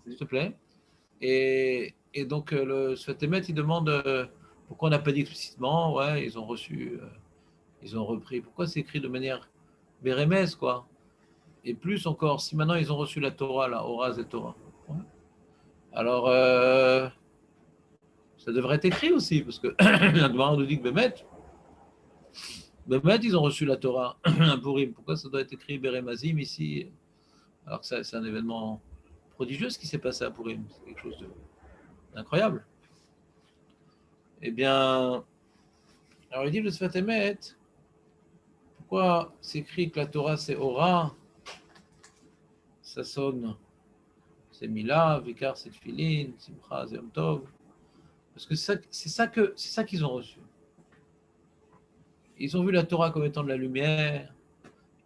s'il te plaît. Et donc, le Sfat Emet, il demande pourquoi on n'a pas dit explicitement, ouais, ils ont reçu, ils ont repris. Pourquoi c'est écrit de manière bérémès, quoi. Et plus encore, si maintenant ils ont reçu la Torah, la Horaz et Torah. Ouais. Alors, ça devrait être écrit aussi, parce que la Gemara nous dit que Bémet, ils ont reçu la Torah à Purim. Pourquoi ça doit être écrit Bérémazim ici, alors que c'est un événement prodigieux ce qui s'est passé à Purim. C'est quelque chose d'incroyable. Eh bien, alors il dit le Sfat Emet, pourquoi c'est écrit que la Torah c'est Ora, ça sonne, c'est Mila, Vikar c'est Tfilin, Simcha c'est Yom Tov, parce que c'est ça qu'ils ont reçu. Ils ont vu la Torah comme étant de la lumière,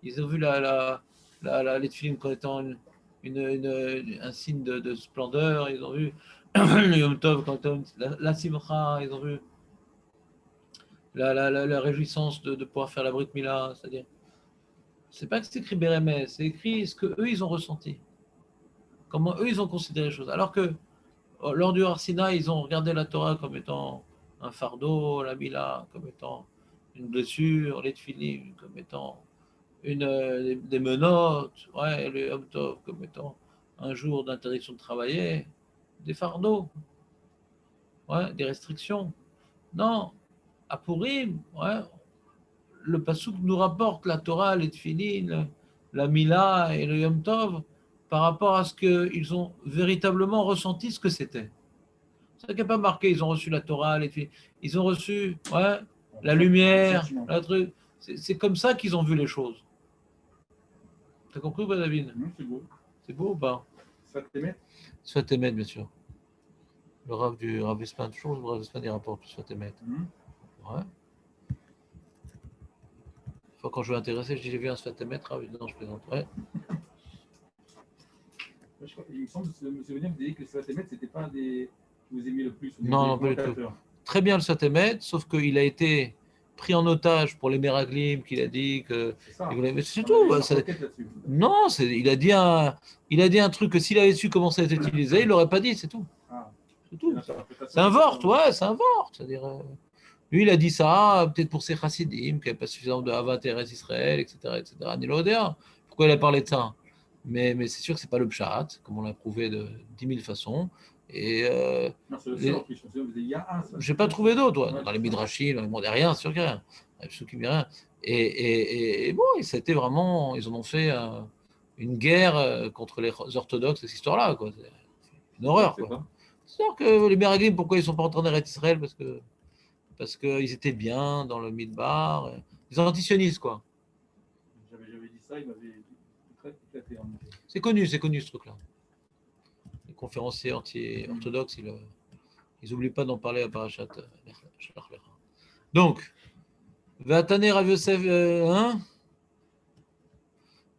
ils ont vu les Tfilin comme étant un signe de splendeur, ils ont vu le Yom Tov comme étant la Simcha, ils ont vu la réjouissance de pouvoir faire la Brit Mila, c'est-à-dire, c'est pas que c'est écrit Bérémès, c'est écrit ce qu'eux ils ont ressenti, comment eux ils ont considéré les choses. Alors que lors du Har Sinaï, ils ont regardé la Torah comme étant un fardeau, la Mila comme étant une blessure, les Tfilim comme étant des menottes, ouais, le Yom Tov comme étant un jour d'interdiction de travailler, des fardeaux, ouais, des restrictions. Non, à Purim, ouais, le Passouk nous rapporte la Torah, les Tfilin, la Mila et le Yom Tov par rapport à ce qu'ils ont véritablement ressenti ce que c'était. C'est ça qui n'est pas marqué, ils ont reçu la Torah, les Tfilin. Ils ont reçu la lumière, la truc. C'est comme ça qu'ils ont vu les choses. T'as compris ou pas, David? C'est beau. C'est beau ou pas? Sfat Emet. Sfat Emet, bien sûr. Le Rav du Rav Espan, toujours le Rav Espan, il rapporte le Sfat Emet. Ouais. Fois quand je veux intéresser, je dis j'ai vu un Sfat Emet, Rav, non, je plaisante. Ouais. Il me semble que M. Venir me disait que le Sfat Emet, c'était pas un des que vous aimiez le plus. Non, non, pas du tout. Très bien le Sfat Emet, sauf qu'il a été pris en otage pour les Meraglim, qu'il a dit que. Mais c'est tout. Non, il a dit un truc que s'il avait su comment ça a été utilisé, il l'aurait pas dit, c'est tout. C'est tout. C'est un vort, ouais, c'est un vort. C'est-à-dire, lui, il a dit ça, peut-être pour ses chassidim, qu'il n'y avait pas suffisamment de Havat Eretz Israël, etc. Pourquoi il a parlé de ça? Mais c'est sûr que ce n'est pas le pshat, comme on l'a prouvé de 10 000 façons. Et j'ai pas trouvé d'autres, dans les midrashim, dans les mondes, rien, c'est sûr qu'il n'y a rien. Et bon, ça a été vraiment, ils en ont fait une guerre contre les orthodoxes, cette histoire-là, quoi. C'est une horreur, quoi. C'est sûr que les Meraglim, pourquoi ils ne sont pas entrés en Eretz Israël? Parce qu'ils étaient bien dans le Midbar. Les antisionistes, quoi. J'avais dit ça, il m'avait très éclaté. C'est connu ce truc-là. Les conférenciers anti-orthodoxes, ils n'oublient pas d'en parler à Parashat. Donc, Vatane Rav Yosef,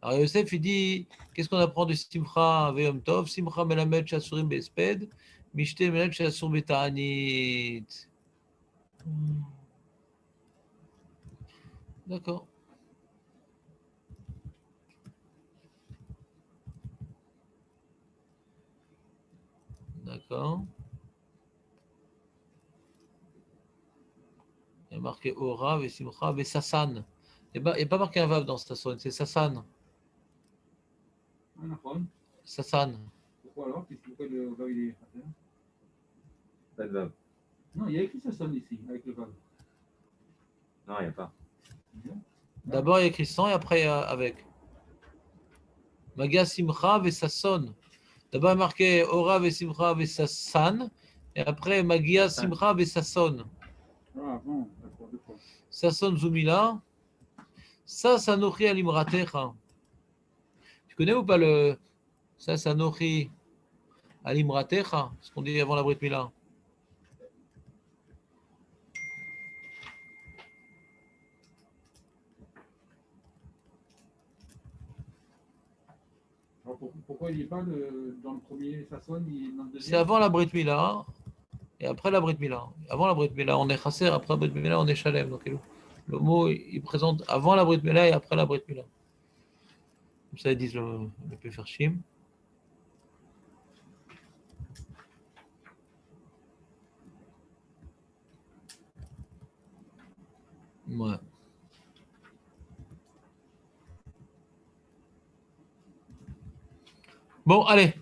Rav Yosef, il dit, qu'est-ce qu'on apprend de Simcha Veyom Tov? Simcha Melamed Shasurim Besped, Mishte Melamed Shasur Betanit. D'accord. D'accord. Il y a marqué Ora, Vesimcha, Vesassan. Il n'y a pas marqué un Vav dans Sasson, c'est Sassan. Sassan. Pourquoi alors? Pourquoi le Vav il est. Pas de Vav. Non, il y a écrit Sasson ici, avec le Vav. Non, il n'y a pas. D'abord, il y a écrit sans et après avec. Magia Simcha Vesasson. D'abord, il y a marqué Ora Vesimcha Vesassan. Et après, Magia Simcha Vesasson. Ah bon, d'accord, deux fois. Sasson Zumila. Ça, Sanochi Alimratecha. Tu connais ou pas le ça, Sanochi Alimratecha, ce qu'on dit avant la Brit Mila? Alors pourquoi il n'est pas dans le premier Sasson, il est dans le deuxième? C'est avant la Brit Mila et après la Brit Mila. Avant la Brit Mila, on est Chasser, après la Brit Mila, on est Shalem. Donc le mot, il présente avant la Brit Mila et après la Brit Mila. Comme ça, ils disent le Pefershim. Ouais. Bon, allez.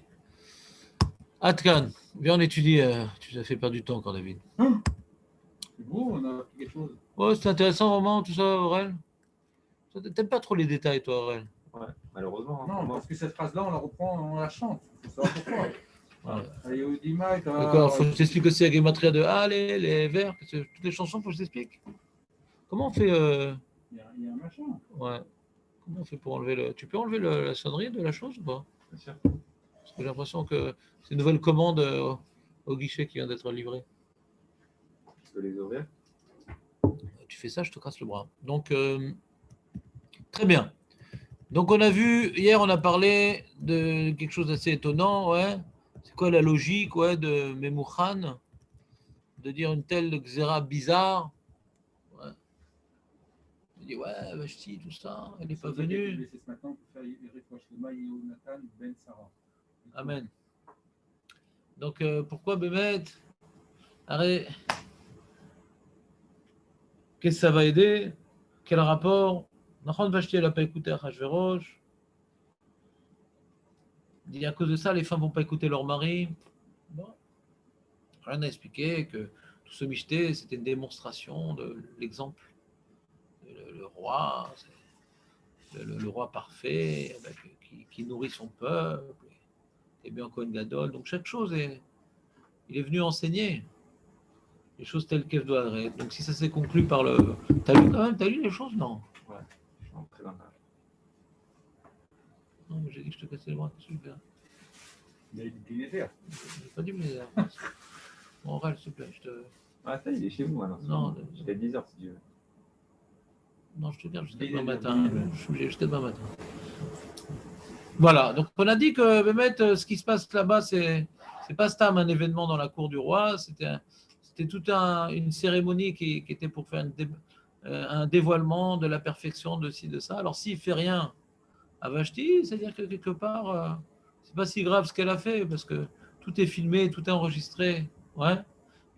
Atkan, viens, on étudie. Tu nous as fait perdre du temps encore, David. C'est beau, on a appris quelque chose. Ouais, c'est intéressant, vraiment, tout ça, Aurel. T'aimes pas trop les détails, toi, Aurel. Ouais, malheureusement. Non, parce que cette phrase-là, on la reprend, on la chante. Il faut savoir pourquoi. Ouais. Allez, Odima, D'accord, faut que je t'explique aussi la gématria de Allez, les vers, toutes les chansons, faut que je t'explique. Comment on fait il y a un machin. Ouais. Comment on fait pour enlever le. Tu peux enlever la sonnerie de la chose ou pas? Bien sûr. Parce que j'ai l'impression que c'est une nouvelle commande au guichet qui vient d'être livrée. Tu peux les ouvrir. Tu fais ça, je te casse le bras. Donc, très bien. Donc, on a vu, hier, on a parlé de quelque chose d'assez étonnant, ouais. C'est quoi la logique, ouais, de Memouchan, de dire une telle xéra bizarre. Ouais. Il dit, ouais, Vashti, tout ça, elle n'est pas venue. Ce matin pour faire Yonatan Ben Sarah. Amen. Donc, pourquoi Bémet? Arrête. Qu'est-ce que ça va aider? Quel rapport? Nahon Vashti, elle n'a pas écouté Achashverosh. Il dit à cause de ça, les femmes ne vont pas écouter leur mari. Bon. Rien à expliquer que tout ce michté, c'était une démonstration de l'exemple. Le roi, le roi parfait, qui nourrit son peuple, et bien encore une gadol. Donc chaque chose, il est venu enseigner les choses telles qu'elles doivent être. Donc si ça s'est conclu par le... T'as lu quand même, t'as lu les choses? Non. Ouais, je suis en très dans Non, mais j'ai dit que je te cassais les bras, super. Il a dit désert. J'ai pas dit mais... Bon, Aurel, s'il te plaît, je te... Ah, ça, il est chez vous, alors. Non, jusqu'à 10h si tu veux. Non, je te dis jusqu'à demain matin. Je suis obligé jusqu'à demain matin. Voilà, donc on a dit que Bémet, ce qui se passe là-bas, c'est pas Stam, un événement dans la cour du roi, c'était toute une cérémonie qui était pour faire un dévoilement de la perfection de ci, de ça. Alors s'il fait rien à Vashti, c'est-à-dire que quelque part, c'est pas si grave ce qu'elle a fait, parce que tout est filmé, tout est enregistré, ouais,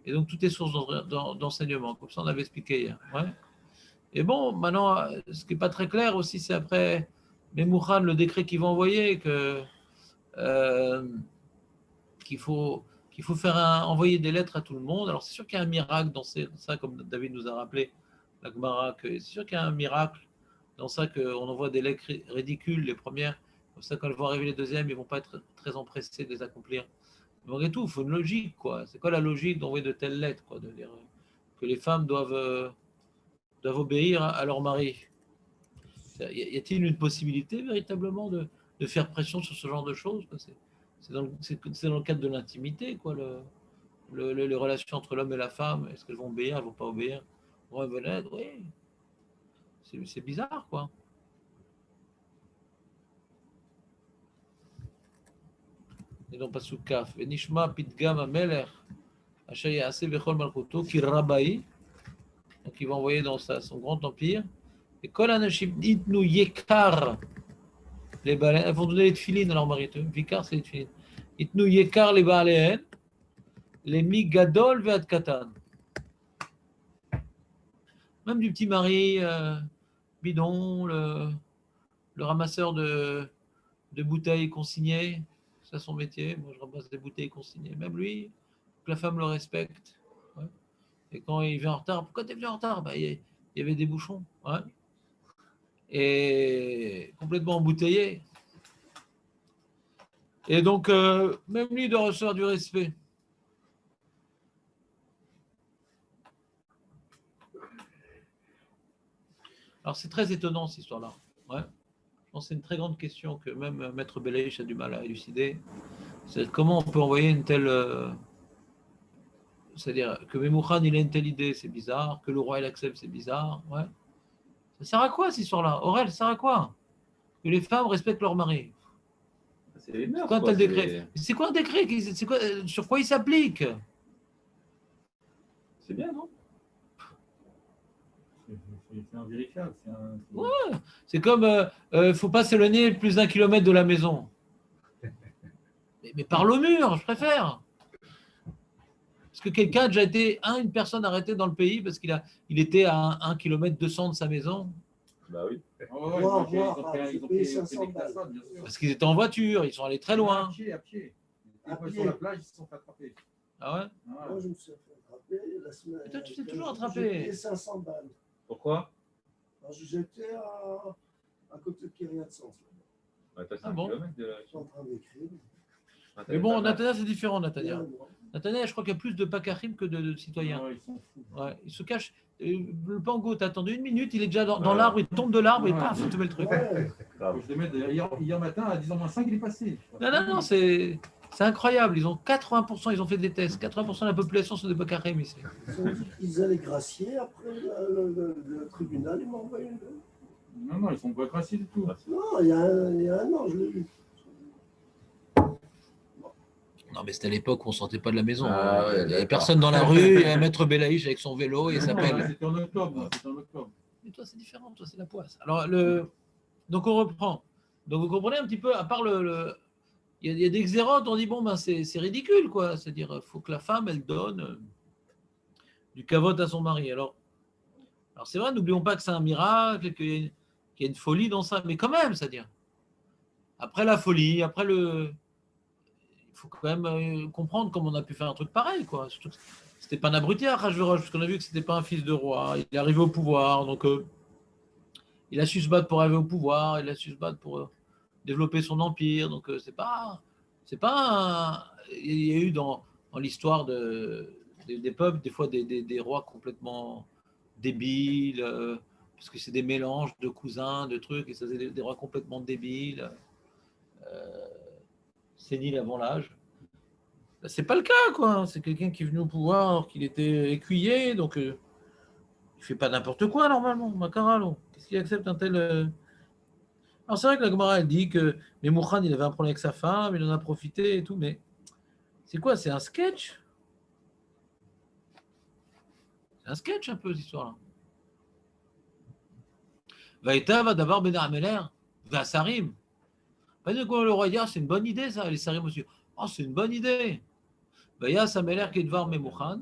et donc tout est source d'enseignement, comme ça on avait expliqué hier, ouais. Et bon, maintenant, ce qui n'est pas très clair aussi, c'est après Memouchan, le décret qu'il va envoyer, qu'il faut envoyer des lettres à tout le monde. Alors, c'est sûr qu'il y a un miracle dans ça, comme David nous a rappelé, la Gemara, c'est sûr qu'il y a un miracle dans ça, qu'on envoie des lettres ridicules, les premières, comme ça, quand elles vont arriver les deuxièmes, ils ne vont pas être très empressés de les accomplir. Mais malgré tout, il faut une logique, quoi. C'est quoi la logique d'envoyer de telles lettres, quoi, de dire que les femmes doivent obéir à leur mari? Y a-t-il une possibilité véritablement de faire pression sur ce genre de choses? C'est dans le cadre de l'intimité, quoi, les relations entre l'homme et la femme. Est-ce qu'elles vont obéir, elles ne vont pas obéir? Ouais, oui. C'est bizarre, quoi. Et donc, pasuk kaf. Venishma pitgam amelech, asher ya'aseh bechol malchuto, ki rabai. Donc, il va envoyer dans son grand empire. Et kol anashim itnu yekar. Les baleines, elles vont donner les tefilines à leur mari. Vikar, c'est les tefilines. Itnu yekar les baleines, les migadol ve'ad katan. Même du petit mari bidon, le ramasseur de bouteilles consignées, c'est son métier. Moi, je ramasse des bouteilles consignées. Même lui, que la femme le respecte. Ouais. Et quand il vient en retard, pourquoi tu es venu en retard? Il y avait des bouchons. Ouais. Et complètement embouteillé. Et donc, même lui doit recevoir du respect. Alors, c'est très étonnant, cette histoire-là. Ouais. Je pense que c'est une très grande question que même Maître Belaïch a du mal à élucider. C'est comment on peut envoyer une telle... c'est-à-dire que Memouchan, il a une telle idée, c'est bizarre. Que le roi, il accepte, c'est bizarre. Ouais. Ça sert à quoi, cette histoire-là? Aurel, ça sert à quoi? Que les femmes respectent leur mari. C'est les mœurs, C'est quoi un quoi, tel décret? C'est quoi un décret? Sur quoi il s'applique? C'est bien, non? C'est invérifiable. Ouais. C'est comme, faut pas s'éloigner plus d'1 kilomètre de la maison. Mais par le mur, je préfère. Parce que quelqu'un a déjà été, une personne arrêtée dans le pays parce il était à 1 km 200 de sa maison? Bah oui. Oh, ouais, ils ont pris des personnes, bien sûr. Parce qu'ils étaient en voiture, ils sont allés très loin. À pied, à pied. Ils À étaient pied. sur la plage, ils se sont fait attraper. Ah ouais? Ah, Moi, je me suis fait attraper la semaine. Et toi, tu t'es toujours J'ai attrapé. payé 500 balles. Pourquoi? Alors, j'étais à côté de Kyriat Sens. Bah, t'as Ah 5 bon? kilomètres de là. Je suis en train d'écrire. Ah, Mais bon, Nathanaël, c'est différent, Nathanaël. Ouais, Nathanaël, je crois qu'il y a plus de pakachim que de citoyens. Ouais, ils sont fous. Ouais, il se cache. Le pango, t'as attendu 1 minute, il est déjà dans Ouais. l'arbre, il tombe de l'arbre et Ouais. paf, il te met le truc. ouais. grave. Je les mets hier matin à 10h moins 5, il est passé. Non, c'est incroyable. Ils ont 80%, ils ont fait des tests. 80% de la population sont des pakachim ici. Ils ont dit qu'ils allaient gracier après le tribunal. Ils m'ont envoyé une. Non, ils sont pas graciés du tout. Non, il y a un an, je l'ai vu. Non, mais c'était à l'époque où on ne sortait pas de la maison. Ah ouais, il n'y avait d'accord. personne dans la rue. Il y a Maître Belaïch avec son vélo et il Non, s'appelle. C'était en octobre. C'était en octobre. Mais toi, c'est différent. Toi, c'est la poisse. Alors, donc, on reprend. Donc, vous comprenez un petit peu, à part il y a des xérotes, on dit, bon, ben, c'est ridicule, quoi. C'est-à-dire, il faut que la femme, elle donne du cavote à son mari. Alors c'est vrai, n'oublions pas que c'est un miracle, qu'il y a une folie dans ça. Mais quand même, c'est-à-dire, après la folie, il faut quand même comprendre comment on a pu faire un truc pareil, quoi. Surtout que c'était pas un abruti à Achashverosh, parce qu'on a vu que c'était pas un fils de roi. Il est arrivé au pouvoir, donc il a su se battre pour arriver au pouvoir, il a su se battre pour développer son empire. Donc il y a eu dans l'histoire des peuples des fois des rois complètement débiles, parce que c'est des mélanges de cousins, de trucs, et ça c'est des rois complètement débiles. Sénile avant l'âge. C'est pas le cas, quoi. C'est quelqu'un qui est venu au pouvoir alors qu'il était écuyer, donc il fait pas n'importe quoi normalement. Macaralo, qu'est-ce qu'il accepte un tel Alors c'est vrai que la Gemara elle dit que Memoukhan il avait un problème avec sa femme, il en a profité et tout, mais c'est quoi? C'est un sketch? C'est un sketch un peu cette histoire-là. Vaïta va d'abord Ben Ameler, va Sarim. Pas de quoi le roi dit, c'est une bonne idée ça, les Sarim aussi. Oh, c'est une bonne idée. Vaya Sameler qui est devant Memoukhan.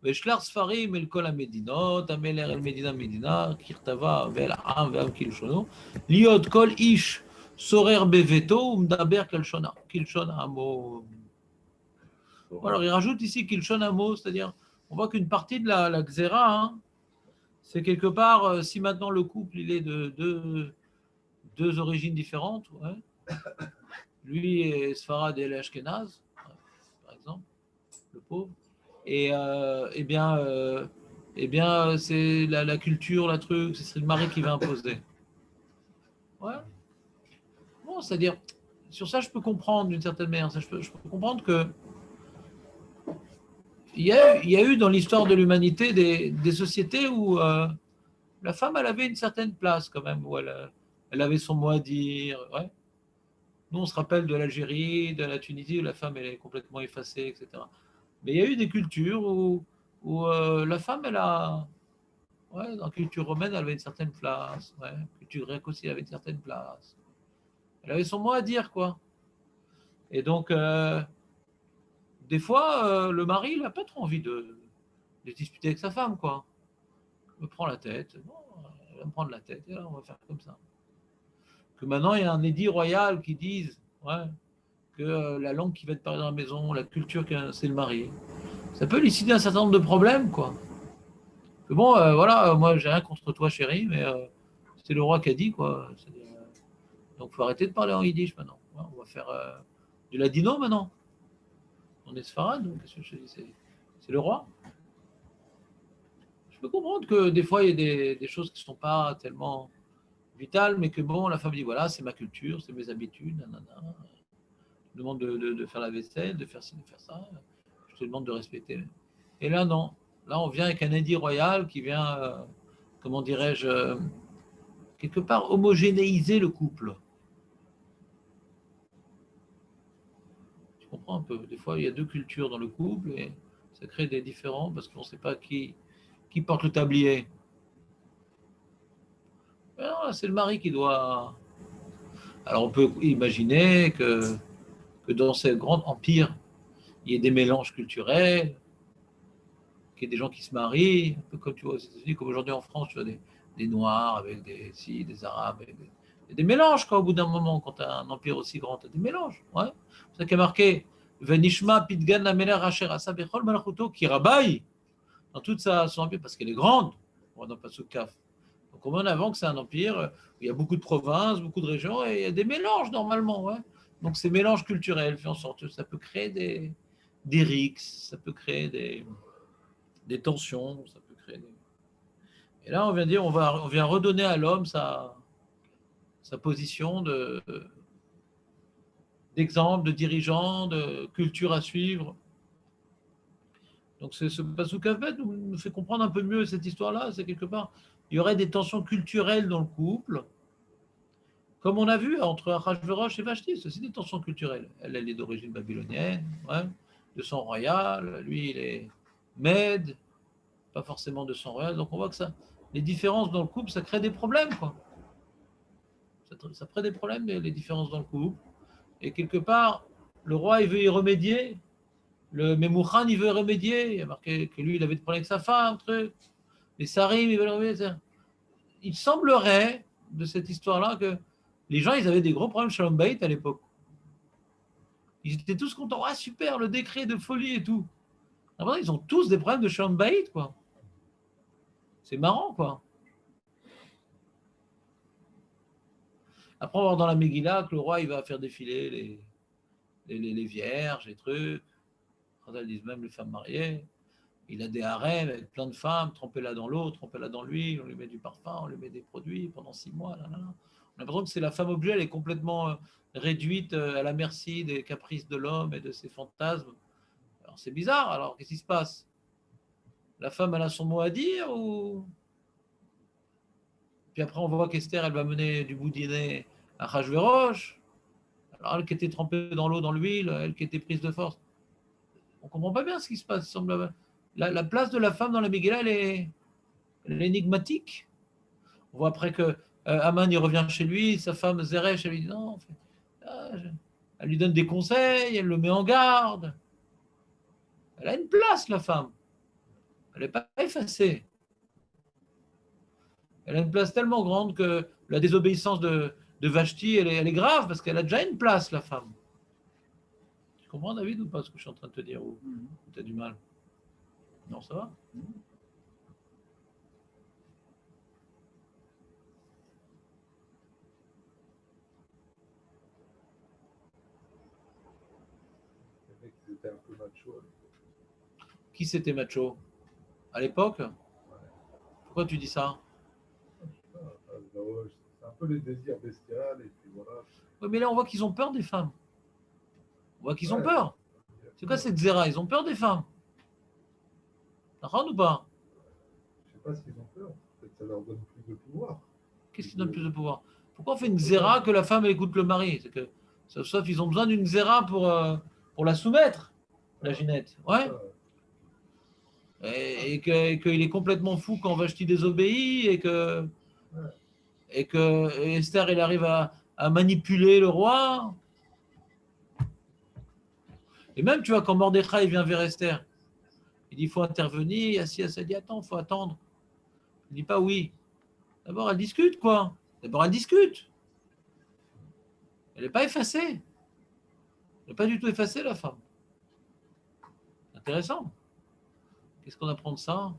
Veshlar Sfarim el Kol Amedinot, Ameler el Medina Medina, Kirtava vel Am ve'am Kilshono, Liot Kol Ish, Sorer Beveto, Umdaber Kilshon Amo. Alors il rajoute ici Kilshon Amo, c'est-à-dire, on voit qu'une partie de la Xéra, c'est quelque part, si maintenant le couple il est de deux origines différentes, ouais. Lui est Sfarad et Ashkenaz, par exemple, le pauvre. Et bien, c'est la culture, la truc, c'est le mari qui va imposer. Ouais. Bon, c'est-à-dire, sur ça, je peux comprendre d'une certaine manière. Je peux comprendre que il y a eu dans l'histoire de l'humanité des sociétés où la femme, elle avait une certaine place quand même, où elle avait son mot à dire. Ouais. Nous, on se rappelle de l'Algérie, de la Tunisie, où la femme, elle est complètement effacée, etc. Mais il y a eu des cultures où la femme, ouais, dans la culture romaine, elle avait une certaine place. Ouais. La culture grecque aussi, elle avait une certaine place. Elle avait son mot à dire, quoi. Et donc, des fois, le mari, il n'a pas trop envie de disputer avec sa femme, quoi. Il me prend la tête. Bon, elle va me prendre la tête, et là, on va faire comme ça. Que maintenant, il y a un édit royal qui dise ouais, que la langue qui va être parlée dans la maison, la culture, c'est le mari. Ça peut élucider un certain nombre de problèmes, quoi. Que bon, voilà, moi, j'ai rien contre toi, chérie, mais c'est le roi qui a dit, quoi. Donc, il faut arrêter de parler en yiddish maintenant. Ouais, on va faire du ladino maintenant. On est sfarad, donc c'est le roi. Je peux comprendre que des fois, il y a des choses qui ne sont pas tellement vitales, mais que bon, la femme dit voilà, c'est ma culture, c'est mes habitudes, nanana. Je te demande de faire la vaisselle, de faire ci, de faire ça. Je te demande de respecter. Et là, non. Là, on vient avec un édit royal qui vient, comment dirais-je, quelque part homogénéiser le couple. Tu comprends un peu? Des fois, il y a deux cultures dans le couple et ça crée des différends parce qu'on ne sait pas qui porte le tablier. Non, c'est le mari qui doit. Alors, on peut imaginer que dans ce grand empire, il y ait des mélanges culturels, qu'il y ait des gens qui se marient, un peu comme tu vois aux États-Unis, comme aujourd'hui en France, tu vois des Noirs avec des Arabes, avec des mélanges, quoi, au bout d'un moment, quand tu as un empire aussi grand, tu as des mélanges. Ouais. C'est ça qui est marqué Venishma Pitgan Ameler Asher Asa Bechol Malachuto qui rabaille dans toute son empire, parce qu'elle est grande, on va dans Pasuk Kaf. Donc, on met en avant que c'est un empire où il y a beaucoup de provinces, beaucoup de régions, et il y a des mélanges normalement. Ouais. Donc, ces mélanges culturels font en sorte que ça peut créer des rixes, ça peut créer des tensions, ça peut créer des... Et là, on vient dire, on vient redonner à l'homme sa position d'exemple, de dirigeant, de culture à suivre. Donc, ce Pasuk Kaf nous fait comprendre un peu mieux cette histoire-là. C'est quelque part, il y aurait des tensions culturelles dans le couple, comme on a vu entre Achashverosh et Vashti. C'est aussi des tensions culturelles. Elle est d'origine babylonienne, ouais, de sang royal. Lui, il est Mède, pas forcément de sang royal. Donc, on voit que les différences dans le couple, ça crée des problèmes, quoi. Ça crée des problèmes, les différences dans le couple. Et quelque part, le roi, il veut y remédier. Le Memouchan, il veut y remédier. Il a marqué que lui, il avait des problèmes avec sa femme, truc. Les Sarim, ils veulent remédier. Il semblerait, de cette histoire-là, que les gens, ils avaient des gros problèmes Shalom Bayit à l'époque. Ils étaient tous contents. Ah, super, le décret de folie et tout. Après, ils ont tous des problèmes de Shalom Bayit, quoi. C'est marrant, quoi. Après, on va voir dans la Megillah que le roi, il va faire défiler les vierges, les trucs. Ils disent même les femmes mariées. Il a des harems avec plein de femmes, trempez-la dans l'eau, trempez-la dans l'huile, on lui met du parfum, on lui met des produits pendant 6 mois. Là. On a l'impression que c'est la femme objet, elle est complètement réduite à la merci des caprices de l'homme et de ses fantasmes. Alors c'est bizarre, alors qu'est-ce qui se passe? La femme, elle a son mot à dire ou... Puis après, on voit qu'Esther, elle va mener du boudinet à Achashverosh. Alors elle qui était trempée dans l'eau, dans l'huile, elle qui était prise de force. On ne comprend pas bien ce qui se passe. La place de la femme dans la Megillah, elle est énigmatique. On voit après que Aman il revient chez lui, sa femme Zeresh, elle lui dit non, en fait, elle lui donne des conseils, elle le met en garde. Elle a une place, la femme. Elle n'est pas effacée. Elle a une place tellement grande que la désobéissance de Vashti, elle est grave parce qu'elle a déjà une place, la femme. Tu comprends, David, ou pas ce que je suis en train de te dire? Ou tu as du mal? Non, ça va? Les mecs, ils étaient un peu macho. Qui c'était macho? À l'époque? Ouais. Pourquoi tu dis ça? C'est un peu les désirs bestiaux et puis voilà. Oui, mais là, on voit qu'ils ont peur des femmes. On voit qu'ils ont Ouais. peur. C'est quoi cette zéra? Ils ont peur des femmes. D'accord ou pas? Je ne sais pas s'ils ont peur. Peut-être que ça leur donne plus de pouvoir. Qu'est-ce qui donne plus de pouvoir? Pourquoi on fait une zéra que la femme écoute le mari? C'est que, sauf qu'ils ont besoin d'une zéra pour la soumettre, la Ginette. Ouais. Et qu'il est complètement fou quand Vashti désobéit et que Esther, elle arrive à manipuler le roi. Et même, tu vois, quand Mordechai vient vers Esther, il dit il faut intervenir. Yassia, ça dit attends, il faut attendre. Il dit pas oui. D'abord, elle discute, quoi. D'abord, elle discute. Elle n'est pas effacée. Elle n'est pas du tout effacée, la femme. Intéressant. Qu'est-ce qu'on apprend de ça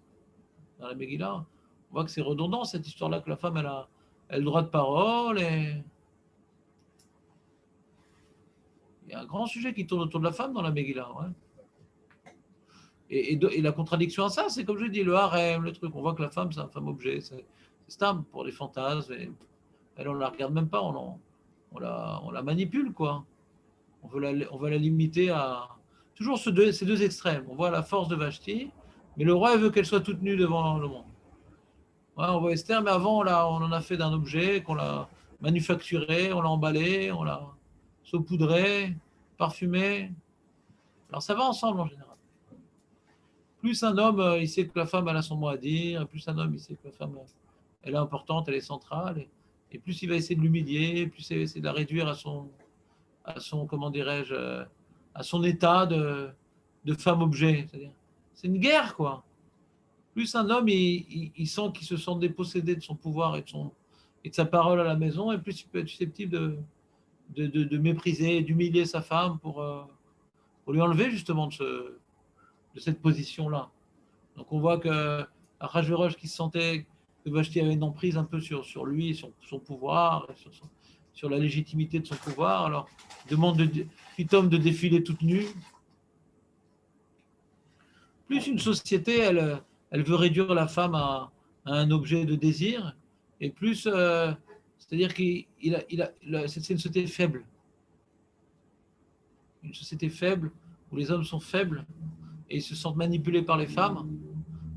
dans la Megillah? On voit que c'est redondant, cette histoire-là, que la femme, elle a le droit de parole. Et il y a un grand sujet qui tourne autour de la femme dans la Megillah. Ouais. Et la contradiction à ça, c'est comme je dis, le harem, le truc. On voit que la femme, c'est un femme objet. C'est stable pour les fantasmes. Et elle, on ne la regarde même pas. On la manipule, quoi. On veut la limiter à... Toujours ces deux extrêmes. On voit la force de Vashti, mais le roi veut qu'elle soit toute nue devant le monde. Ouais, on voit Esther, mais avant, on en a fait d'un objet, qu'on l'a manufacturé, on l'a emballé, on l'a saupoudré, parfumé. Alors ça va ensemble en général. Plus un homme, il sait que la femme, elle a son mot à dire, plus un homme, il sait que la femme, elle est importante, elle est centrale, et plus il va essayer de l'humilier, plus il va essayer de la réduire à son comment dirais-je, à son état de femme objet. C'est-à-dire, c'est une guerre, quoi. plus un homme il sent qu'il se sent dépossédé de son pouvoir et de sa parole à la maison, et plus il peut être susceptible de mépriser, d'humilier sa femme pour lui enlever justement de cette position-là. Donc on voit que Ahasuerus qui se sentait que Vashti avait une emprise un peu sur lui, son pouvoir, sur la légitimité de son pouvoir, alors il demande Pitom de défiler toute nue. Plus une société, elle veut réduire la femme à un objet de désir, et plus, c'est-à-dire c'est une société faible. Une société faible, où les hommes sont faibles, et ils se sentent manipulés par les femmes.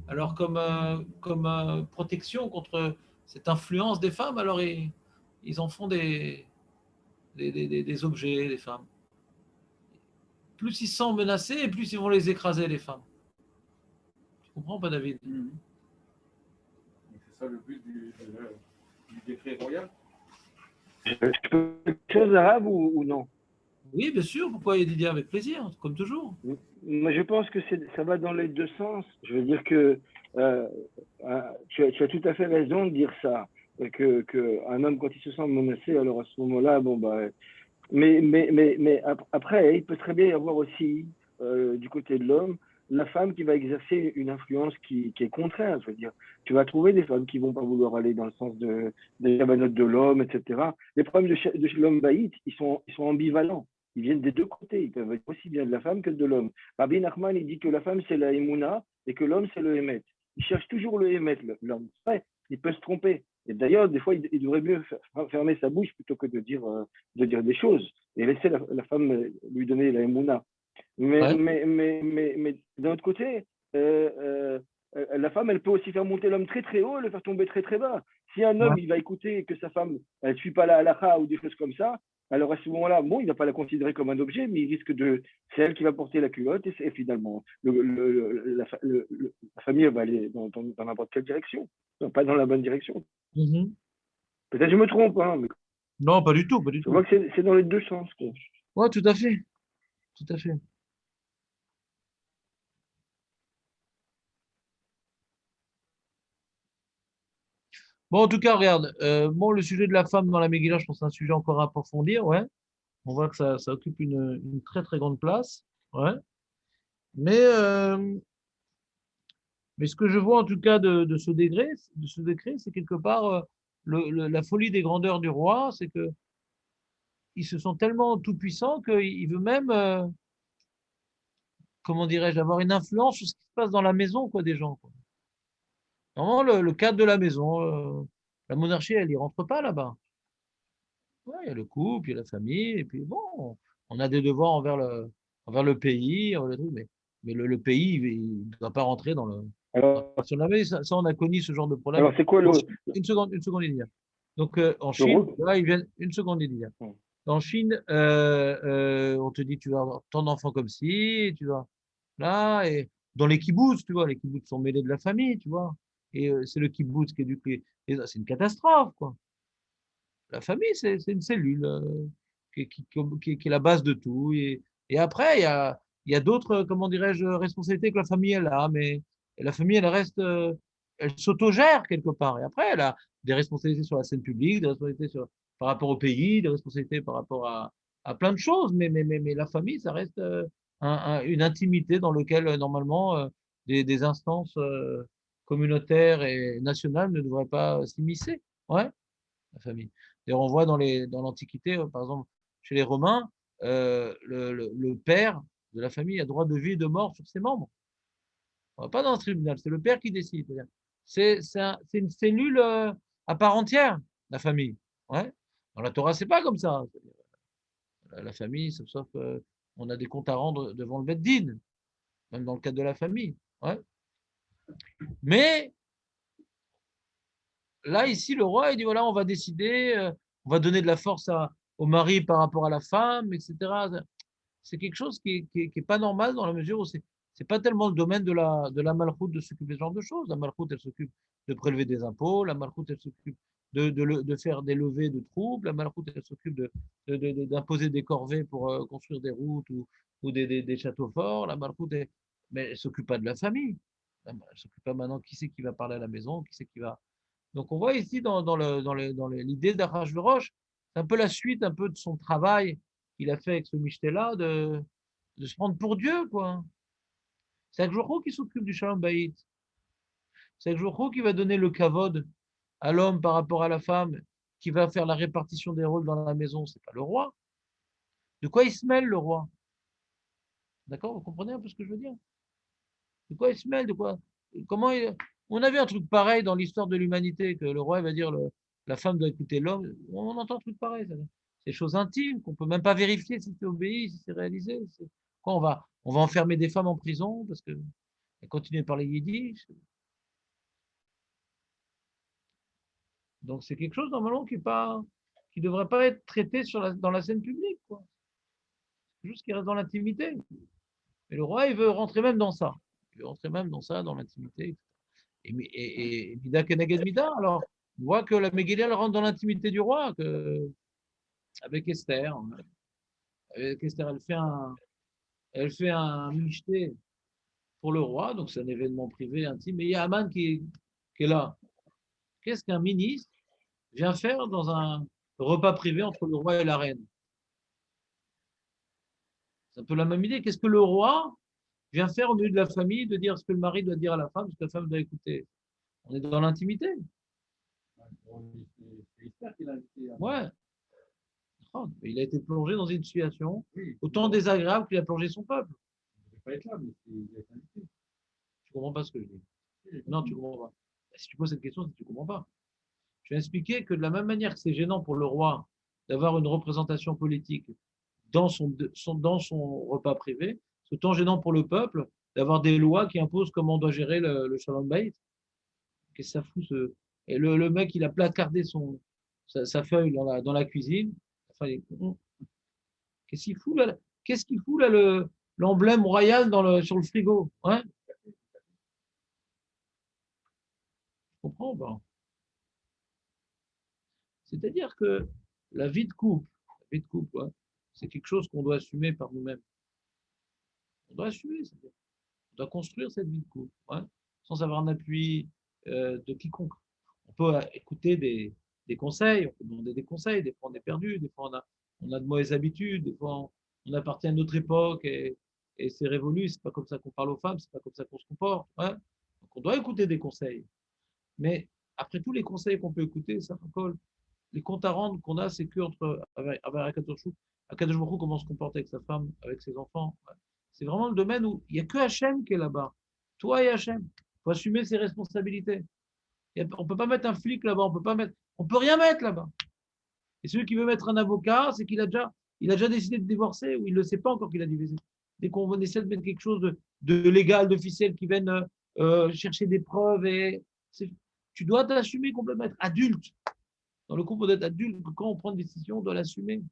Alors comme protection contre cette influence des femmes, alors ils en font des objets, des femmes. Plus ils se sentent menacés, et plus ils vont les écraser, les femmes. Tu comprends pas, David? Donc, c'est ça le but du décret royal. Je peux quelque chose arabe ou non? Oui, bien sûr. Pourquoi Didier? Avec plaisir, comme toujours. Moi, je pense que ça va dans les deux sens. Je veux dire que tu as tout à fait raison de dire ça. Que un homme, quand il se sent menacé, alors à ce moment-là, bon, bah. Mais après, il peut très bien y avoir aussi, du côté de l'homme, la femme qui va exercer une influence qui est contraire. Je veux dire, tu vas trouver des femmes qui vont pas vouloir aller dans le sens des cavanotes de l'homme, etc. Les problèmes de l'homme baït, ils sont ambivalents. Ils viennent des deux côtés. Ils peuvent être aussi bien de la femme que de l'homme. Rabbi Nachman, il dit que la femme, c'est la Emouna et que l'homme, c'est le Hémet. Il cherche toujours le Hémet, l'homme. Ouais, il peut se tromper. Et d'ailleurs, des fois, il devrait mieux fermer sa bouche plutôt que de dire des choses et laisser la femme lui donner la Emouna. Mais d'un autre côté, la femme, elle peut aussi faire monter l'homme très très haut et le faire tomber très très bas. Si un homme, il va écouter que sa femme, elle ne suit pas la halakha ou des choses comme ça, alors à ce moment-là, bon, il ne va pas la considérer comme un objet, mais il risque c'est elle qui va porter la culotte et finalement, la famille va aller dans n'importe quelle direction, pas dans la bonne direction. Mm-hmm. Peut-être que je me trompe, hein, mais non, pas du tout, pas du tout. Je vois que c'est dans les deux sens. Oui, tout à fait. Tout à fait. Bon, en tout cas, regarde, le sujet de la femme dans la Megillah, je pense que c'est un sujet encore à approfondir, ouais. On voit que ça occupe une très très grande place, ouais. Mais ce que je vois en tout cas de ce décret, c'est quelque part la folie des grandeurs du roi, c'est que ils se sont tellement tout puissants qu'il veut même, comment dirais-je, avoir une influence sur ce qui se passe dans la maison, quoi, des gens, quoi. Normalement, le cadre de la maison, la monarchie, elle y rentre pas là-bas. Ouais, il y a le couple, il y a la famille, et puis bon, on a des devoirs envers le pays, mais le pays, il ne doit pas rentrer dans le. Alors, Si on avait, ça, on a connu ce genre de problème. alors c'est quoi le. Une seconde, il y a. Donc, en Chine, là, ils viennent. Une seconde, il y a. En Chine, on te dit, tu vas avoir tant d'enfants comme ci, tu vas. Là, et dans les kibbutz, tu vois, les kibbutz sont mêlés de la famille, tu vois. Et c'est le kibbutz qui éduque c'est une catastrophe, quoi. La famille, c'est une cellule qui est la base de tout. Et après, il y a d'autres, comment dirais-je, responsabilités que la famille elle a, mais la famille, elle reste, elle s'autogère quelque part. Et après, elle a des responsabilités sur la scène publique, des responsabilités par rapport au pays, des responsabilités par rapport à plein de choses. Mais la famille, ça reste une intimité dans laquelle, normalement, des instances communautaires et nationales ne devraient pas s'immiscer. Ouais, la famille. D'ailleurs, on voit dans l'Antiquité, par exemple, chez les Romains, le père de la famille a droit de vie et de mort sur ses membres. On va pas dans un tribunal, c'est le père qui décide. C'est une cellule à part entière, la famille. Ouais. Dans la Torah, c'est pas comme ça. La famille, sauf qu'on a des comptes à rendre devant le Beth Din, même dans le cadre de la famille. Ouais. Mais là, ici, le roi, il dit, voilà, on va décider, on va donner de la force au mari par rapport à la femme, etc. C'est quelque chose qui est pas normal dans la mesure où c'est pas tellement le domaine de la malchoute de s'occuper de ce genre de choses. La malchoute, elle s'occupe de prélever des impôts. La malchoute, elle s'occupe de faire des levées de troupes. La malchoute, elle s'occupe d'imposer des corvées pour construire des routes ou des châteaux forts. La malchoute, mais elle s'occupe pas de la famille. Elle ne s'occupe pas maintenant qui c'est qui va parler à la maison, qui c'est qui va. Donc on voit ici dans l'idée d'Achashverosh, c'est un peu la suite un peu de son travail qu'il a fait avec ce Mishteh-là, de se prendre pour Dieu, quoi. C'est Akjouchou qui s'occupe du Shalom Bayit. C'est Akjouchou qui va donner le kavod à l'homme par rapport à la femme, qui va faire la répartition des rôles dans la maison. C'est pas le roi. De quoi il se mêle, le roi? D'accord? Vous comprenez un peu ce que je veux dire? De quoi il se mêle? De quoi? Comment il... On a vu un truc pareil dans l'histoire de l'humanité, que le roi va dire la femme doit écouter l'homme. On entend un truc pareil. C'est des choses intimes qu'on peut même pas vérifier si c'est obéi, si c'est réalisé. Quoi, on va enfermer des femmes en prison parce qu'elles continuent à parler yiddish. Donc c'est quelque chose normalement qui devrait pas être traité dans la scène publique, quoi. C'est juste qui reste dans l'intimité. Mais le roi, il veut rentrer même dans ça. Il veut rentrer même dans ça, dans l'intimité. Et Mida Keneged Mida, alors, on voit que la Megillah, elle rentre dans l'intimité du roi, avec Esther. Avec Esther, elle fait un michté pour le roi, donc c'est un événement privé, intime. Et il y a Aman qui est là. Qu'est-ce qu'un ministre vient faire dans un repas privé entre le roi et la reine? C'est un peu la même idée. Qu'est-ce que le roi vient faire au milieu de la famille, de dire ce que le mari doit dire à la femme, ce que la femme doit écouter? On est dans l'intimité. C'est Esther qui l'a invité. Ouais. Il a été plongé dans une situation Oui, autant désagréable qu'il a plongé son peuple. il ne devait pas être là, mais il a été invité. Tu comprends pas ce que je dis? Oui, Non, tu comprends pas. Si tu poses cette question, c'est que tu comprends pas. Je vais expliquer que de la même manière que c'est gênant pour le roi d'avoir une représentation politique dans son repas privé, c'est autant gênant pour le peuple d'avoir des lois qui imposent comment on doit gérer le Shalom Bayit. Qu'est-ce que ça fout Et le mec, il a placardé sa feuille dans la cuisine. Enfin, qu'est-ce qu'il fout là? Qu'est-ce qu'il fout là, l'emblème royal sur le frigo? Ouais? Je comprends pas. C'est-à-dire que la vie de couple, ouais, c'est quelque chose qu'on doit assumer par nous-mêmes. On doit assumer, c'est-à-dire, on doit construire cette vie de couple, ouais, sans avoir un appui de quiconque. On peut écouter des conseils, on peut demander des conseils, des fois on est perdu, des fois on a de mauvaises habitudes, des fois on appartient à une autre époque et c'est révolu, c'est pas comme ça qu'on parle aux femmes, c'est pas comme ça qu'on se comporte. Ouais. Donc on doit écouter des conseils. Mais après tous les conseils qu'on peut écouter, ça colle. Les comptes à rendre qu'on a, c'est avec Akadosh Baruch Hu, comment on se comporte avec sa femme, avec ses enfants. Ouais. C'est vraiment le domaine où il n'y a que Hachem qui est là-bas. Toi et Hachem. Il faut assumer ses responsabilités. On ne peut pas mettre un flic là-bas, on peut rien mettre là-bas. Et celui qui veut mettre un avocat, c'est qu'il a déjà décidé de divorcer ou il ne le sait pas encore qu'il a divorcé. Dès qu'on essaie de mettre quelque chose de légal, d'officiel, qui vienne chercher des preuves, tu dois t'assumer complètement, être adulte. Dans le couple d'être adulte, quand on prend une décision, on doit l'assumer.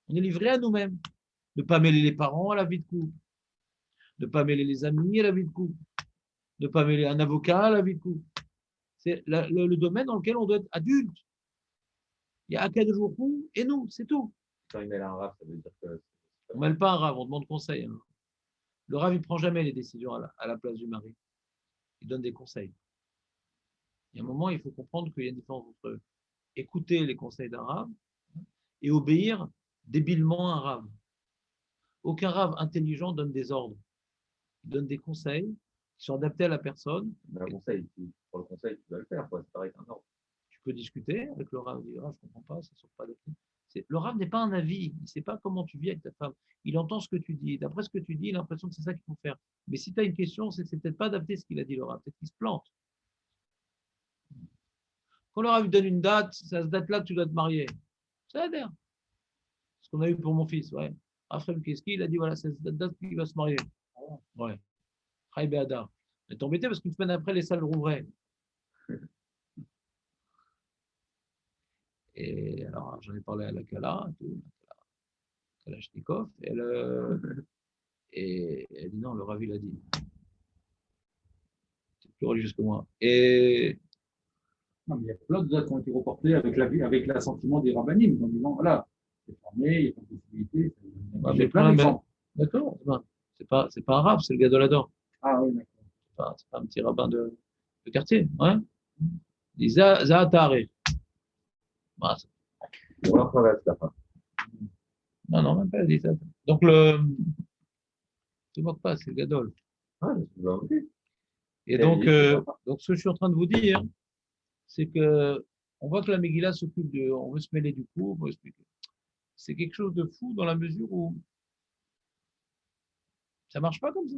On est livré à nous-mêmes. Ne pas mêler les parents à la vie de couple. Ne pas mêler les amis à la vie de couple. Ne pas mêler un avocat à la vie de couple. C'est le domaine dans lequel on doit être adulte. Il y a Akadosh Baruch Hu et nous, c'est tout. Quand il mêle un rap, ça veut dire que. On ne mêle pas un rave, on demande conseil. Hein. Le rave, il ne prend jamais les décisions à la place du mari. Il donne des conseils. Il y a un moment, il faut comprendre qu'il y a une différence entre écouter les conseils d'un rave et obéir débilement à un rave. Aucun rave intelligent donne des ordres. Il donne des conseils qui sont adaptés à la personne. Mais pour le conseil, tu dois le faire, quoi. C'est pareil qu'un ordre. Tu peux discuter avec le rave. Il dit, je ne comprends pas, ça ne sort pas adapté. Le rave n'est pas un avis. Il ne sait pas comment tu vis avec ta femme. Il entend ce que tu dis. D'après ce que tu dis, il a l'impression que c'est ça qu'il faut faire. Mais si tu as une question, c'est peut-être pas adapté ce qu'il a dit le rave. Peut-être qu'il se plante. Quand le rave lui donne une date, c'est à cette date-là que tu dois te marier. Ça a l'air. Ce qu'on a eu pour mon fils, ouais. Raphaël Keski, il a dit, voilà, c'est cette date qu'il va se marier. Ouais. Chai Be'adar. Il est embêté parce qu'une semaine après, les salles rouvraient. Et alors, j'en ai parlé à la Kala, Kalachnikov, et elle dit non, le Rav, il a dit. C'est plus religieux que moi. Et Non, mais il y a plein de dates qui ont été reportées avec l'assentiment des rabbinim, en disant voilà, c'est formé, il n'y a pas de possibilité. J'ai plein d'exemples. D'accord, c'est pas un rab, c'est le Gadolador. Ah oui, d'accord. C'est pas un petit rabbin de quartier. Ouais. Il dit Zaatare. Voilà. On en traverse la fin. Non, non, même pas, il dit ça. Donc, ne te moque pas, c'est le Gadol. Ah, je vous en prie. Et Et donc, il est sympa. donc, ce que je suis en train de vous dire, c'est que on voit que la Megillah s'occupe on veut se mêler du coup, on veut expliquer. C'est quelque chose de fou dans la mesure où ça marche pas comme ça.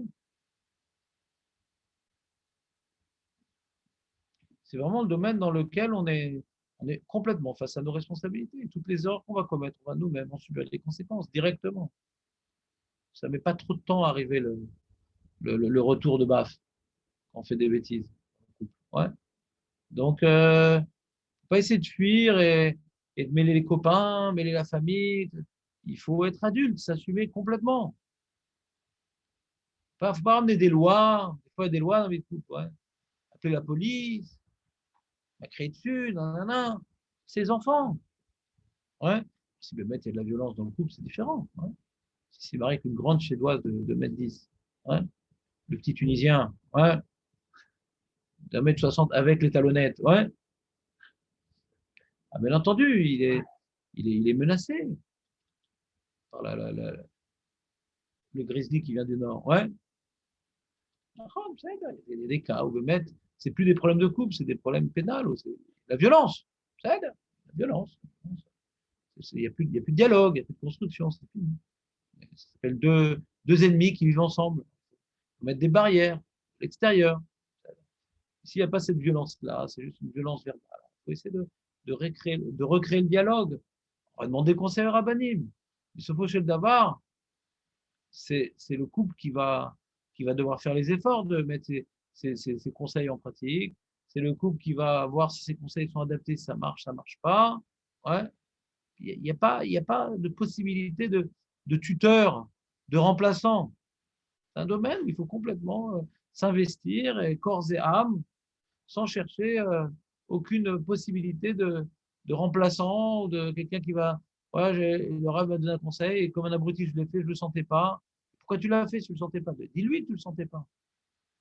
C'est vraiment le domaine dans lequel on est complètement face à nos responsabilités. Et toutes les erreurs qu'on va commettre, on va nous-mêmes en subir les conséquences directement. Ça met pas trop de temps à arriver le retour de baffe quand on fait des bêtises. Ouais. Donc, faut pas essayer de fuir et de mêler les copains, mêler la famille. Il faut être adulte, s'assumer complètement. Faut pas ramener des lois. Des fois, il y a des lois dans les couples. Ouais. Appeler la police, la crier dessus, nanana. Ses enfants. Ouais. Si il y a de la violence dans le couple, c'est différent. Ouais. Si c'est marié avec une grande Suédoise de 1m10, ouais. Le petit Tunisien, ouais. d'1m60 avec les talonnettes, ouais. Ah, bien entendu, il est menacé par le grizzly qui vient du nord, ouais. Il y a des cas où le maître, c'est plus des problèmes de couple, c'est des problèmes pénals, c'est la violence, ça aide, la violence. Il n'y a plus de dialogue, il n'y a plus de construction, c'est fini. Ça s'appelle deux ennemis qui vivent ensemble. Il faut mettre des barrières à l'extérieur. S'il n'y a pas cette violence-là, c'est juste une violence verbale. Il faut essayer de recréer le dialogue. On va demander conseil à Rabbanim. Mais sauf chez le Davar, c'est le couple qui va devoir faire les efforts de mettre ses conseils en pratique. C'est le couple qui va voir si ses conseils sont adaptés, si ça marche pas. Ouais. Il n'y a pas de possibilité de tuteur, de remplaçant. C'est un domaine où il faut complètement s'investir, et corps et âme, sans chercher aucune possibilité de remplaçant ou de quelqu'un qui va. Ouais, le rêve m'a donné un conseil et comme un abruti, je l'ai fait, je ne le sentais pas. Pourquoi tu l'as fait si tu ne le sentais pas? Dis-lui que tu ne le sentais pas.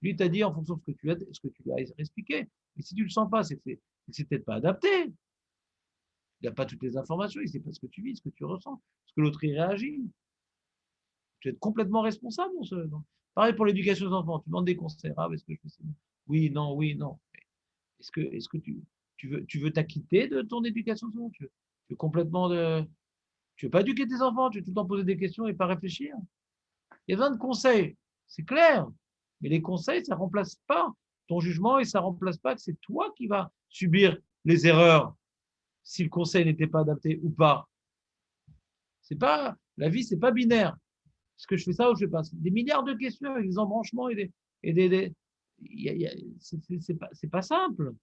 Lui t'a dit en fonction de ce que tu lui as expliqué. Et si tu ne le sens pas, c'est que c'est peut-être pas adapté. Il n'a pas toutes les informations, il ne sait pas ce que tu vis, ce que tu ressens, ce que l'autre y réagit. Tu es complètement responsable dans Pareil pour l'éducation des enfants. Tu demandes des conseils. Ah, est-ce que je fais ça? Oui, non, oui, non. Est-ce que tu veux t'acquitter de ton éducation des enfants? Tu veux complètement tu veux pas éduquer tes enfants, tu veux tout le temps poser des questions et pas réfléchir. Il y a besoin de conseils, c'est clair. Mais les conseils, ça ne remplace pas ton jugement et ça ne remplace pas que c'est toi qui vas subir les erreurs si le conseil n'était pas adapté ou pas. La vie, c'est pas binaire. Est-ce que je fais ça ou je fais pas? Des milliards de questions avec des embranchements c'est pas simple.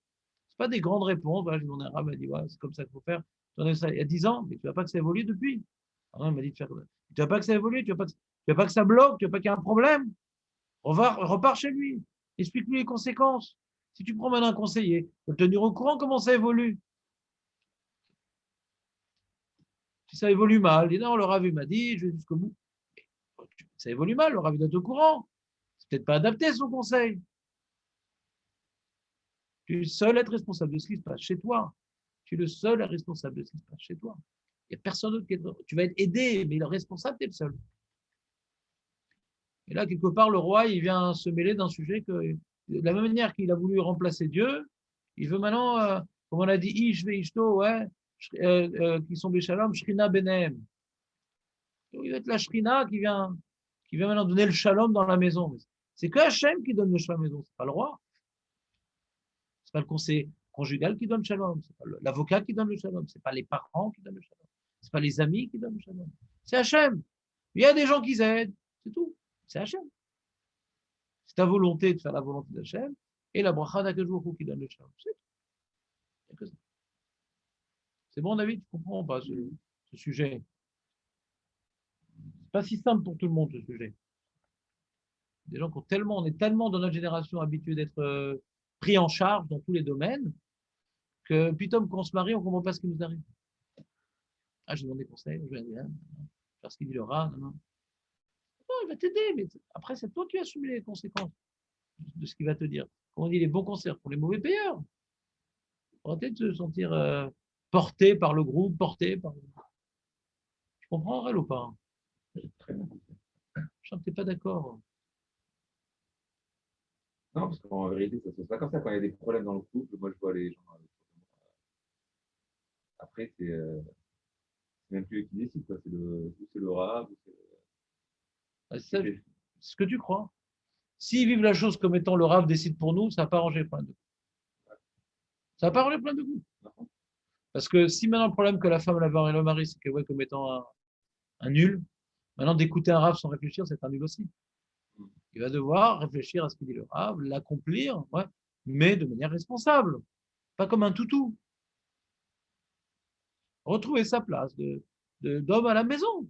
C'est pas des grandes réponses. Voilà, j'ai demandé à un rabbin, il m'a dit, ouais, c'est comme ça qu'il faut faire. J'en ai ça il y a 10 ans, mais tu ne vois pas que ça évolue depuis. Alors, il m'a dit de faire comme ça. Tu ne vois pas que ça évolue, tu ne vois pas que ça bloque, tu ne vois pas qu'il y a un problème. Repars chez lui. Explique-lui les conséquences. Si tu prends maintenant un conseiller, il faut le tenir au courant comment ça évolue. Si ça évolue mal, il dit non, le rabbin m'a dit, je vais jusqu'au bout. Ça évolue mal, le rabbin doit être au courant. C'est peut-être pas adapté son conseil. Tu es le seul à être responsable de ce qui se passe chez toi. Tu es le seul à être responsable de ce qui se passe chez toi. Il n'y a personne d'autre qui est. Tu vas être aidé, mais le responsable, tu es le seul. Et là, quelque part, le roi, il vient se mêler d'un sujet que, de la même manière qu'il a voulu remplacer Dieu, il veut maintenant, comme on a dit, Ish ve Ishto, ouais, qui sont Béchalom, Shrina Benem. Il va être la Shrina qui vient maintenant donner le shalom dans la maison. C'est que Hachem qui donne le shalom à la maison, c'est pas le roi. C'est pas le conseil conjugal qui donne le shalom, c'est pas l'avocat qui donne le shalom, c'est pas les parents qui donnent le shalom, c'est pas les amis qui donnent le shalom. C'est Hachem. Il y a des gens qui aident, c'est tout. C'est Hachem. C'est ta volonté de faire la volonté d'Hachem et la bracha d'Akadosh Baruch Hu qui donne le shalom. C'est tout. Il y a que ça. C'est bon, David, tu comprends pas ce sujet? C'est pas si simple pour tout le monde, ce sujet. Des gens qui ont tellement, on est tellement dans notre génération habitués d'être pris en charge dans tous les domaines que putain, quand on se marie, on ne comprend pas ce qui nous arrive. Ah, je demande des conseils, je vais dire, faire ce qu'il dit le rat, non. Non, il va t'aider, mais après, c'est toi qui vas assumer les conséquences. de ce qu'il va te dire. Comme on dit, les bons conseils pour les mauvais payeurs. On va peut-être se sentir porté par le groupe, porté par. Tu comprends, Aurel, ou pas? Très bien. Je sens que tu n'es pas d'accord. Non, parce qu'en vérité, ça se passe pas comme ça. Quand il y a des problèmes dans le couple, moi, je vois les gens. Après, c'est même plus eux qui décident, quoi. C'est le rab. C'est ce que tu crois. S'ils vivent la chose comme étant le Rav décide pour nous, ça va pas arranger plein de coups. Ça va pas arranger plein de coups. Parce que si maintenant le problème que la femme, la et le mari, c'est qu'elle voit comme étant un nul, maintenant d'écouter un Rav sans réfléchir, c'est un nul aussi. Il va devoir réfléchir à ce qu'il dit le Rav, l'accomplir, ouais, mais de manière responsable, pas comme un toutou. Retrouver sa place d'homme à la maison.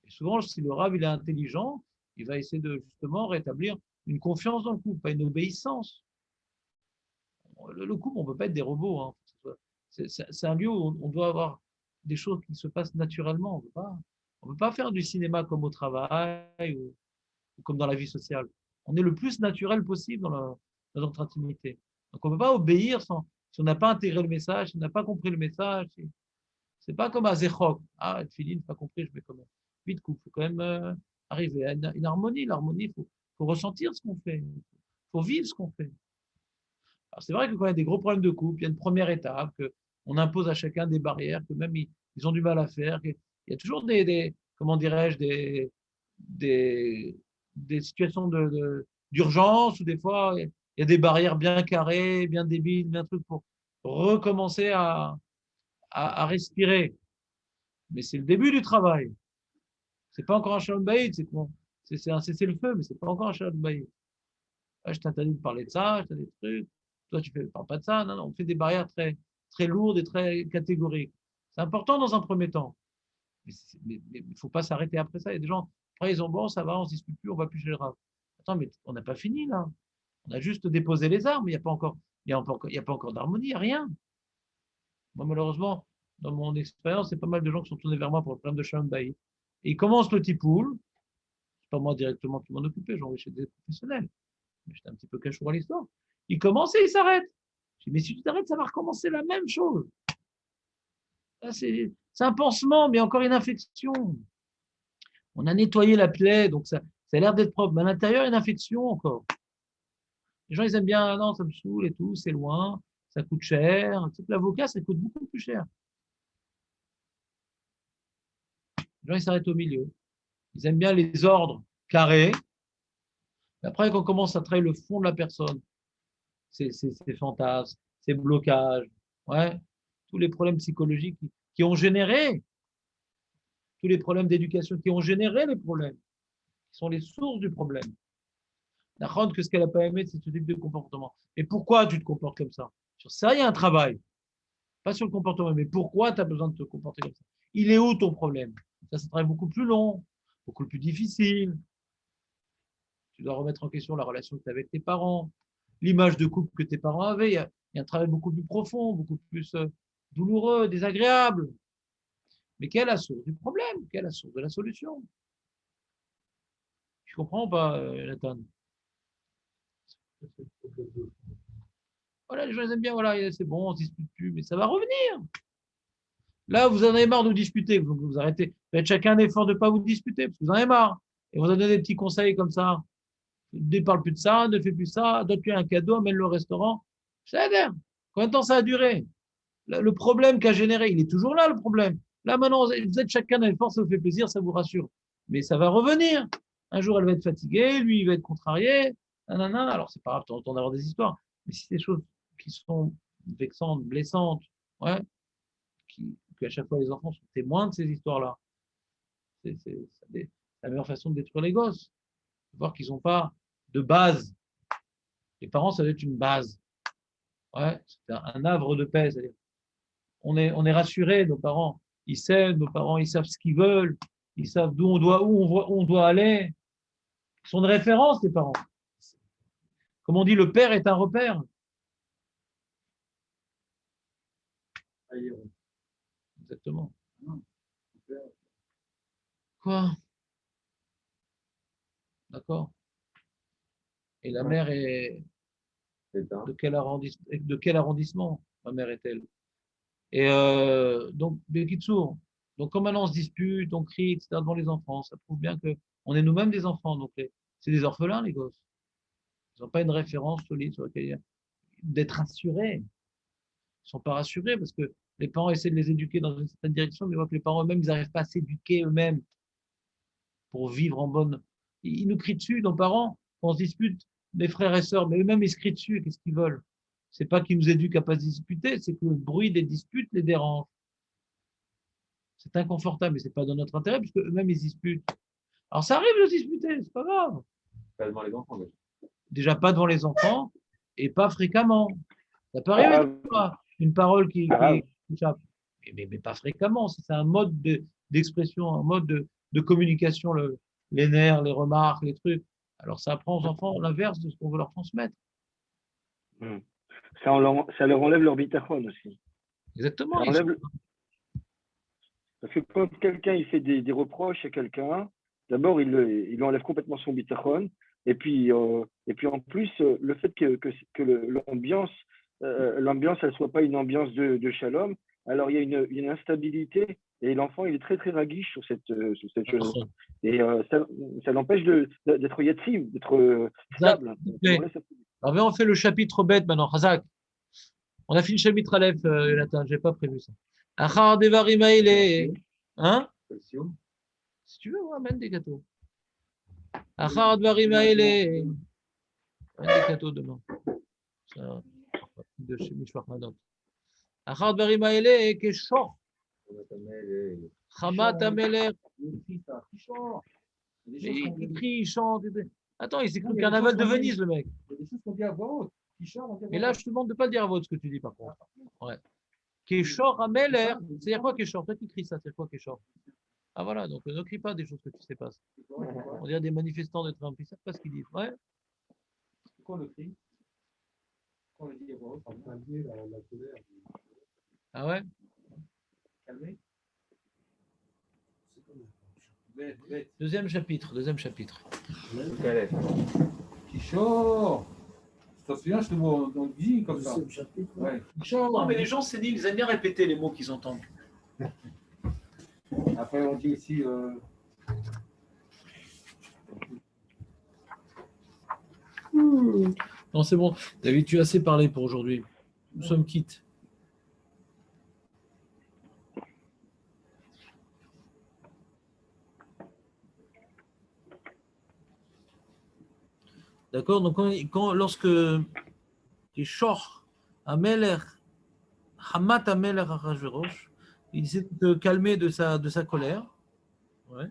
Et souvent, si le Rav il est intelligent, il va essayer de justement rétablir une confiance dans le couple, pas une obéissance. Le couple, on ne peut pas être des robots. Hein. C'est un lieu où on doit avoir des choses qui se passent naturellement. On ne peut pas faire du cinéma comme au travail ou comme dans la vie sociale. On est le plus naturel possible dans notre intimité. Donc on ne peut pas obéir si on n'a pas intégré le message, si on n'a pas compris le message. C'est pas comme à Zechok. Ah, Tfilin, pas compris, je vais quand même. Vite, il faut quand même arriver à une harmonie. L'harmonie, faut ressentir ce qu'on fait. Il faut vivre ce qu'on fait. Alors, c'est vrai que quand il y a des gros problèmes de couple, il y a une première étape, qu'on impose à chacun des barrières, que même ils ont du mal à faire. Il y a toujours comment dirais-je, des situations d'urgence où des fois, il y a des barrières bien carrées, bien débiles, bien trucs pour recommencer à respirer. Mais c'est le début du travail. C'est pas encore un shalom bayit, c'est un cessez-le-feu, mais c'est pas encore un shalom bayit. Je t'interdis de parler de ça, je t'interdis des trucs. Toi, tu ne parles pas de ça. Non, non, on fait des barrières très, très lourdes et très catégoriques. C'est important dans un premier temps. Mais il ne faut pas s'arrêter après ça. Il y a des gens, après, ils ont bon, ça va, on ne se dispute plus, on ne va plus chez le Rav. Attends, mais on n'a pas fini là. On a juste déposé les armes. Il n'y a pas encore, il y a pas encore d'harmonie, il n'y a rien. Moi, malheureusement, dans mon expérience, c'est pas mal de gens qui sont tournés vers moi pour le problème de Shalom Bayit. Et ils commencent le tipoul. C'est pas moi directement qui m'en occupais, j'en vais chez des professionnels. J'étais un petit peu cachour à l'histoire. Il commence et il s'arrête. Je dis, mais si tu t'arrêtes, ça va recommencer la même chose. C'est un pansement, mais encore une infection. On a nettoyé la plaie, donc ça a l'air d'être propre. Mais à l'intérieur, il y a une infection encore. Les gens, ils aiment bien, ah non, ça me saoule et tout, c'est loin, ça coûte cher. Tu sais que l'avocat, ça coûte beaucoup plus cher. Les gens, ils s'arrêtent au milieu. Ils aiment bien les ordres carrés. Mais après, quand on commence à travailler le fond de la personne, ces fantasmes, ces blocages, ouais, tous les problèmes psychologiques qui ont généré, tous les problèmes d'éducation qui ont généré les problèmes, qui sont les sources du problème. La ronde que ce qu'elle n'a pas aimé, c'est ce type de comportement. Et pourquoi tu te comportes comme ça? Sur ça, il y a un travail. Pas sur le comportement, mais pourquoi tu as besoin de te comporter comme ça? Il est où ton problème? Ça, c'est un travail beaucoup plus long, beaucoup plus difficile. Tu dois remettre en question la relation que tu as avec tes parents, l'image de couple que tes parents avaient. Il y a un travail beaucoup plus profond, beaucoup plus douloureux, désagréable. Mais quelle est la source du problème? Quelle est la source de la solution? Tu comprends ou pas, Nathan? Voilà, les gens ils aiment bien, voilà, c'est bon, on ne se dispute plus, mais ça va revenir. Là, vous en avez marre de vous disputer, donc vous arrêtez. Faites chacun un effort de ne pas vous disputer, parce que vous en avez marre. Et vous en donnez des petits conseils comme ça. Ne parle plus de ça, ne fais plus ça, donne-lui un cadeau, amène-le au restaurant. Ça aide. Combien de temps ça a duré? Le problème qu'a généré, il est toujours là, le problème. Là, maintenant, vous êtes chacun dans l'effort, ça vous fait plaisir, ça vous rassure. Mais ça va revenir. Un jour, elle va être fatiguée, lui, il va être contrarié. Nanana. Alors, c'est pas grave, tu entends d'avoir des histoires. Mais si c'est des choses qui sont vexantes, blessantes, ouais, qu'à chaque fois les enfants sont témoins de ces histoires-là, c'est la meilleure façon de détruire les gosses. Voir qu'ils n'ont pas de base. Les parents, ça doit être une base. Ouais, c'est un havre de paix. C'est-à-dire, on est rassurés, nos parents. Ils s'aiment, nos parents, ils savent ce qu'ils veulent. Ils savent où on doit aller. Ils sont de référence, les parents. Comme on dit, le père est un repère. Exactement. Quoi? D'accord. Et la mère est C'est ça. de quel arrondissement ma mère est-elle? Et donc, Bekitsour, donc comme maintenant on se dispute, on crie, etc. devant les enfants, ça prouve bien que on est nous-mêmes des enfants. Donc c'est des orphelins, les gosses. Ils n'ont pas une référence solide sur laquelle d'être rassurés. Ils ne sont pas rassurés parce que les parents essaient de les éduquer dans une certaine direction, mais ils voient que les parents eux-mêmes, ils n'arrivent pas à s'éduquer eux-mêmes pour vivre en bonne. Ils nous crient dessus, nos parents, quand on se dispute, les frères et sœurs, mais eux-mêmes, ils se crient dessus. Qu'est-ce qu'ils veulent? C'est pas qu'ils nous éduquent à pas se disputer, c'est que le bruit des disputes les dérange. C'est inconfortable, mais c'est pas dans notre intérêt, puisque eux-mêmes, ils se disputent. Alors, ça arrive de se disputer, c'est pas grave. Pas devant les enfants, déjà. Déjà pas devant les enfants et pas fréquemment. Ça peut arriver des fois, une parole qui échappe, mais pas fréquemment. C'est un mode d'expression, un mode de communication, les nerfs, les remarques, les trucs. Alors ça apprend aux enfants l'inverse de ce qu'on veut leur transmettre. Ça leur enlève leur bitachon aussi. Exactement. Parce que quand quelqu'un il fait des reproches à quelqu'un, d'abord il lui enlève complètement son bitachon. Et puis en plus, le fait que l'ambiance, elle soit pas une ambiance de shalom, alors il y a une instabilité et l'enfant il est très très raguiche sur cette chose. Et ça l'empêche d'être yatzim, d'être stable. Alors on fait le chapitre bête maintenant, Hazak. On a fini le chapitre Aleph, Jonathan, j'ai pas prévu ça. Achar devarim haele, hein? Si tu veux, on amène des gâteaux. Achar devarim haele, amène des gâteaux demain. Ça, de chez Mishpach Madot. Achar devarim haele, keshor. Chamat Amelech. Il crie, il chante. Attends, il s'écrit le carnaval de Venise, le mec. Il y a des choses qu'on dit à voix haute. Mais là, je te demande de ne pas le dire à votre ce que tu dis, par contre. Ouais. Keshor Amelech. C'est-à-dire quoi, Keshor? Toi, tu cries ça, c'est quoi, Keshor? Ah, voilà, donc ne crie pas des choses que tu sais pas. On dirait des manifestants de Trump, ils ne savent pas ce qu'ils disent. Ouais. Pourquoi on le crie? Quand on le dit à voix haute, on dit la colère. Ah ouais? Calmer. Deuxième chapitre. Kishor. Je te souviens, je te vois, on dit comme ça. Ouais. Non, mais les gens séniles, ils aiment bien répéter les mots qu'ils entendent. Après, on dit aussi. Non, c'est bon. David, tu as assez parlé pour aujourd'hui. Nous sommes quittes. D'accord? Donc, lorsque Keshor Amelech, Hamat Amelech Achashverosh, il s'est calmé de sa colère. Ouais.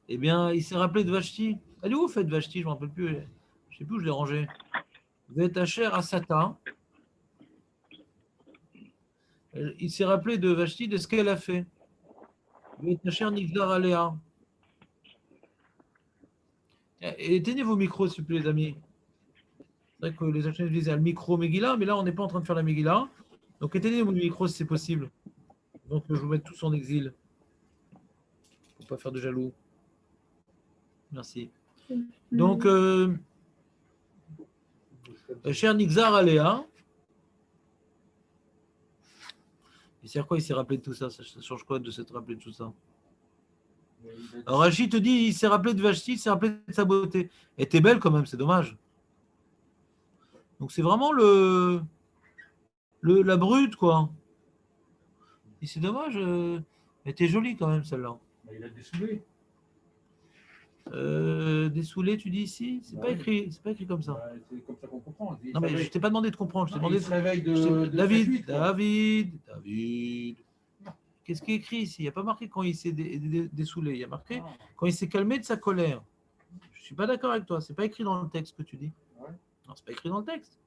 Eh bien, il s'est rappelé de Vashti. Elle est où, fait Vashti? Je ne me rappelle plus. Je ne sais plus où je l'ai rangée. Vous êtes à cher à Satan. Il s'est rappelé de Vashti, de ce qu'elle a fait. Vous êtes à cher Nigdar Aléa. Éteignez vos micros, s'il vous plaît, les amis. C'est vrai que les Hachem disaient le micro Megillah, mais là, on n'est pas en train de faire la Megillah. Donc, éteignez vos micros si c'est possible. Donc, je vous mets tous en exil. Pour ne pas faire de jaloux. Merci. Donc, cher Nigzar Aléa, et c'est à quoi il s'est rappelé de tout ça? Ça change quoi de s'être rappelé de tout ça? Alors Rachid te dit, il s'est rappelé de Vashti, il s'est rappelé de sa beauté. Elle était belle quand même, c'est dommage. Donc c'est vraiment la brute, quoi. Et c'est dommage, elle était jolie quand même, celle-là. Il a dessoulé. Dessoulé, tu dis ici? C'est pas écrit comme ça. C'est comme ça qu'on comprend. Non, mais je t'ai pas demandé de comprendre. Je t'ai demandé. Il se réveille de David. Qu'est-ce qui est écrit ici? Il n'y a pas marqué quand il s'est dessoulé. Il y a marqué quand il s'est calmé de sa colère. Je suis pas d'accord avec toi. C'est pas écrit dans le texte que tu dis. Ouais. Non, c'est pas écrit dans le texte.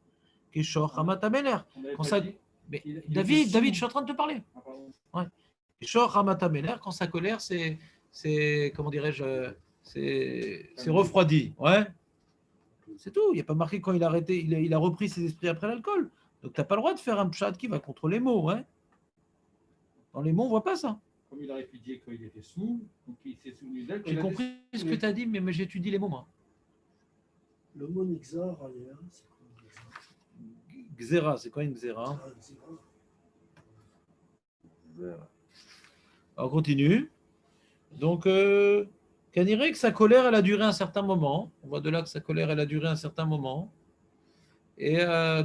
Keshor Hamat Amelech. Mais David, je suis en train de te parler. Ouais. Keshor Hamat Amelech, quand sa colère, c'est comment dirais-je, c'est refroidi. Ouais. C'est tout. Il n'y a pas marqué quand il a arrêté, il a repris ses esprits après l'alcool. Donc tu n'as pas le droit de faire un pshat qui va contre les mots. Hein. Dans les mots, on ne voit pas ça. Comme il a répudié quand il était sous, donc il s'est souvenu d'elle. J'ai compris ce que tu as dit, mais j'étudie les mots, moi. Le mot Nixar, ailleurs, c'est quoi Nixar? Xéra, c'est quoi une xéra? Ah, Nixar. On continue. Donc, qu'on dirait que sa colère, elle a duré un certain moment. On voit de là que sa colère, elle a duré un certain moment. Et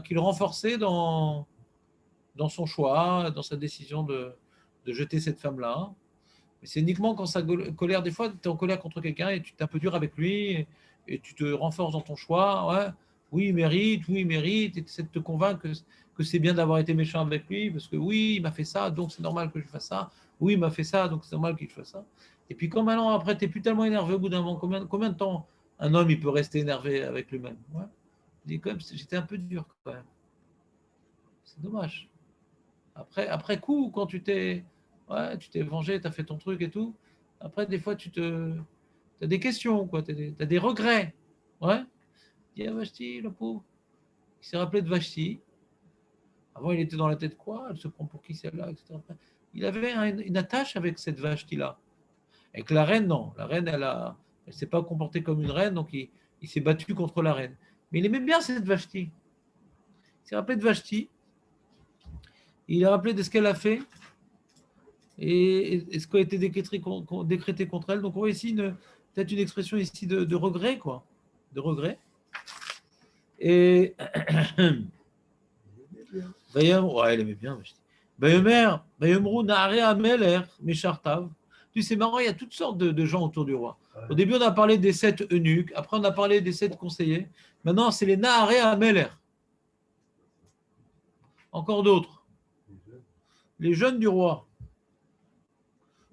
qu'il renforçait dans son choix, dans sa décision de jeter cette femme-là. Mais c'est uniquement quand sa colère, des fois, tu es en colère contre quelqu'un et tu es un peu dur avec lui et tu te renforces dans ton choix. Ouais, oui, il mérite, et tu essaies de te convaincre que c'est bien d'avoir été méchant avec lui parce que oui, il m'a fait ça, donc c'est normal que je fasse ça. Oui, il m'a fait ça, donc c'est normal qu'il fasse ça. Et puis quand maintenant, après, tu n'es plus tellement énervé au bout d'un moment, combien de temps un homme il peut rester énervé avec lui-même? Ouais. Il dit quand même, j'étais un peu dur quand même. C'est dommage. Après coup, quand tu t'es vengé, tu as fait ton truc et tout, après, des fois, tu as des questions, quoi, tu as des regrets. Ouais. Il dit, ah, Vashti, le pauvre. Il s'est rappelé de Vashti. Avant, il était dans la tête, quoi? Elle se prend pour qui celle-là, etc. Il avait une attache avec cette Vashti-là. Avec la reine, non. La reine, elle ne s'est pas comportée comme une reine, donc il s'est battu contre la reine. Mais il aimait bien cette Vashti. Il s'est rappelé de Vashti. Il a rappelé de ce qu'elle a fait et ce qui a été décrété contre elle. Donc on voit ici peut-être une expression ici de regret, quoi. De regret. Et ouais, elle aimait bien. Bayomru Nahare Ameler Meshartav. Tu sais, c'est marrant, il y a toutes sortes de gens autour du roi. Au début, on a parlé des 7 eunuques, après on a parlé des 7 conseillers. Maintenant, c'est les Nahare Ameler. Encore d'autres. Les jeunes du roi.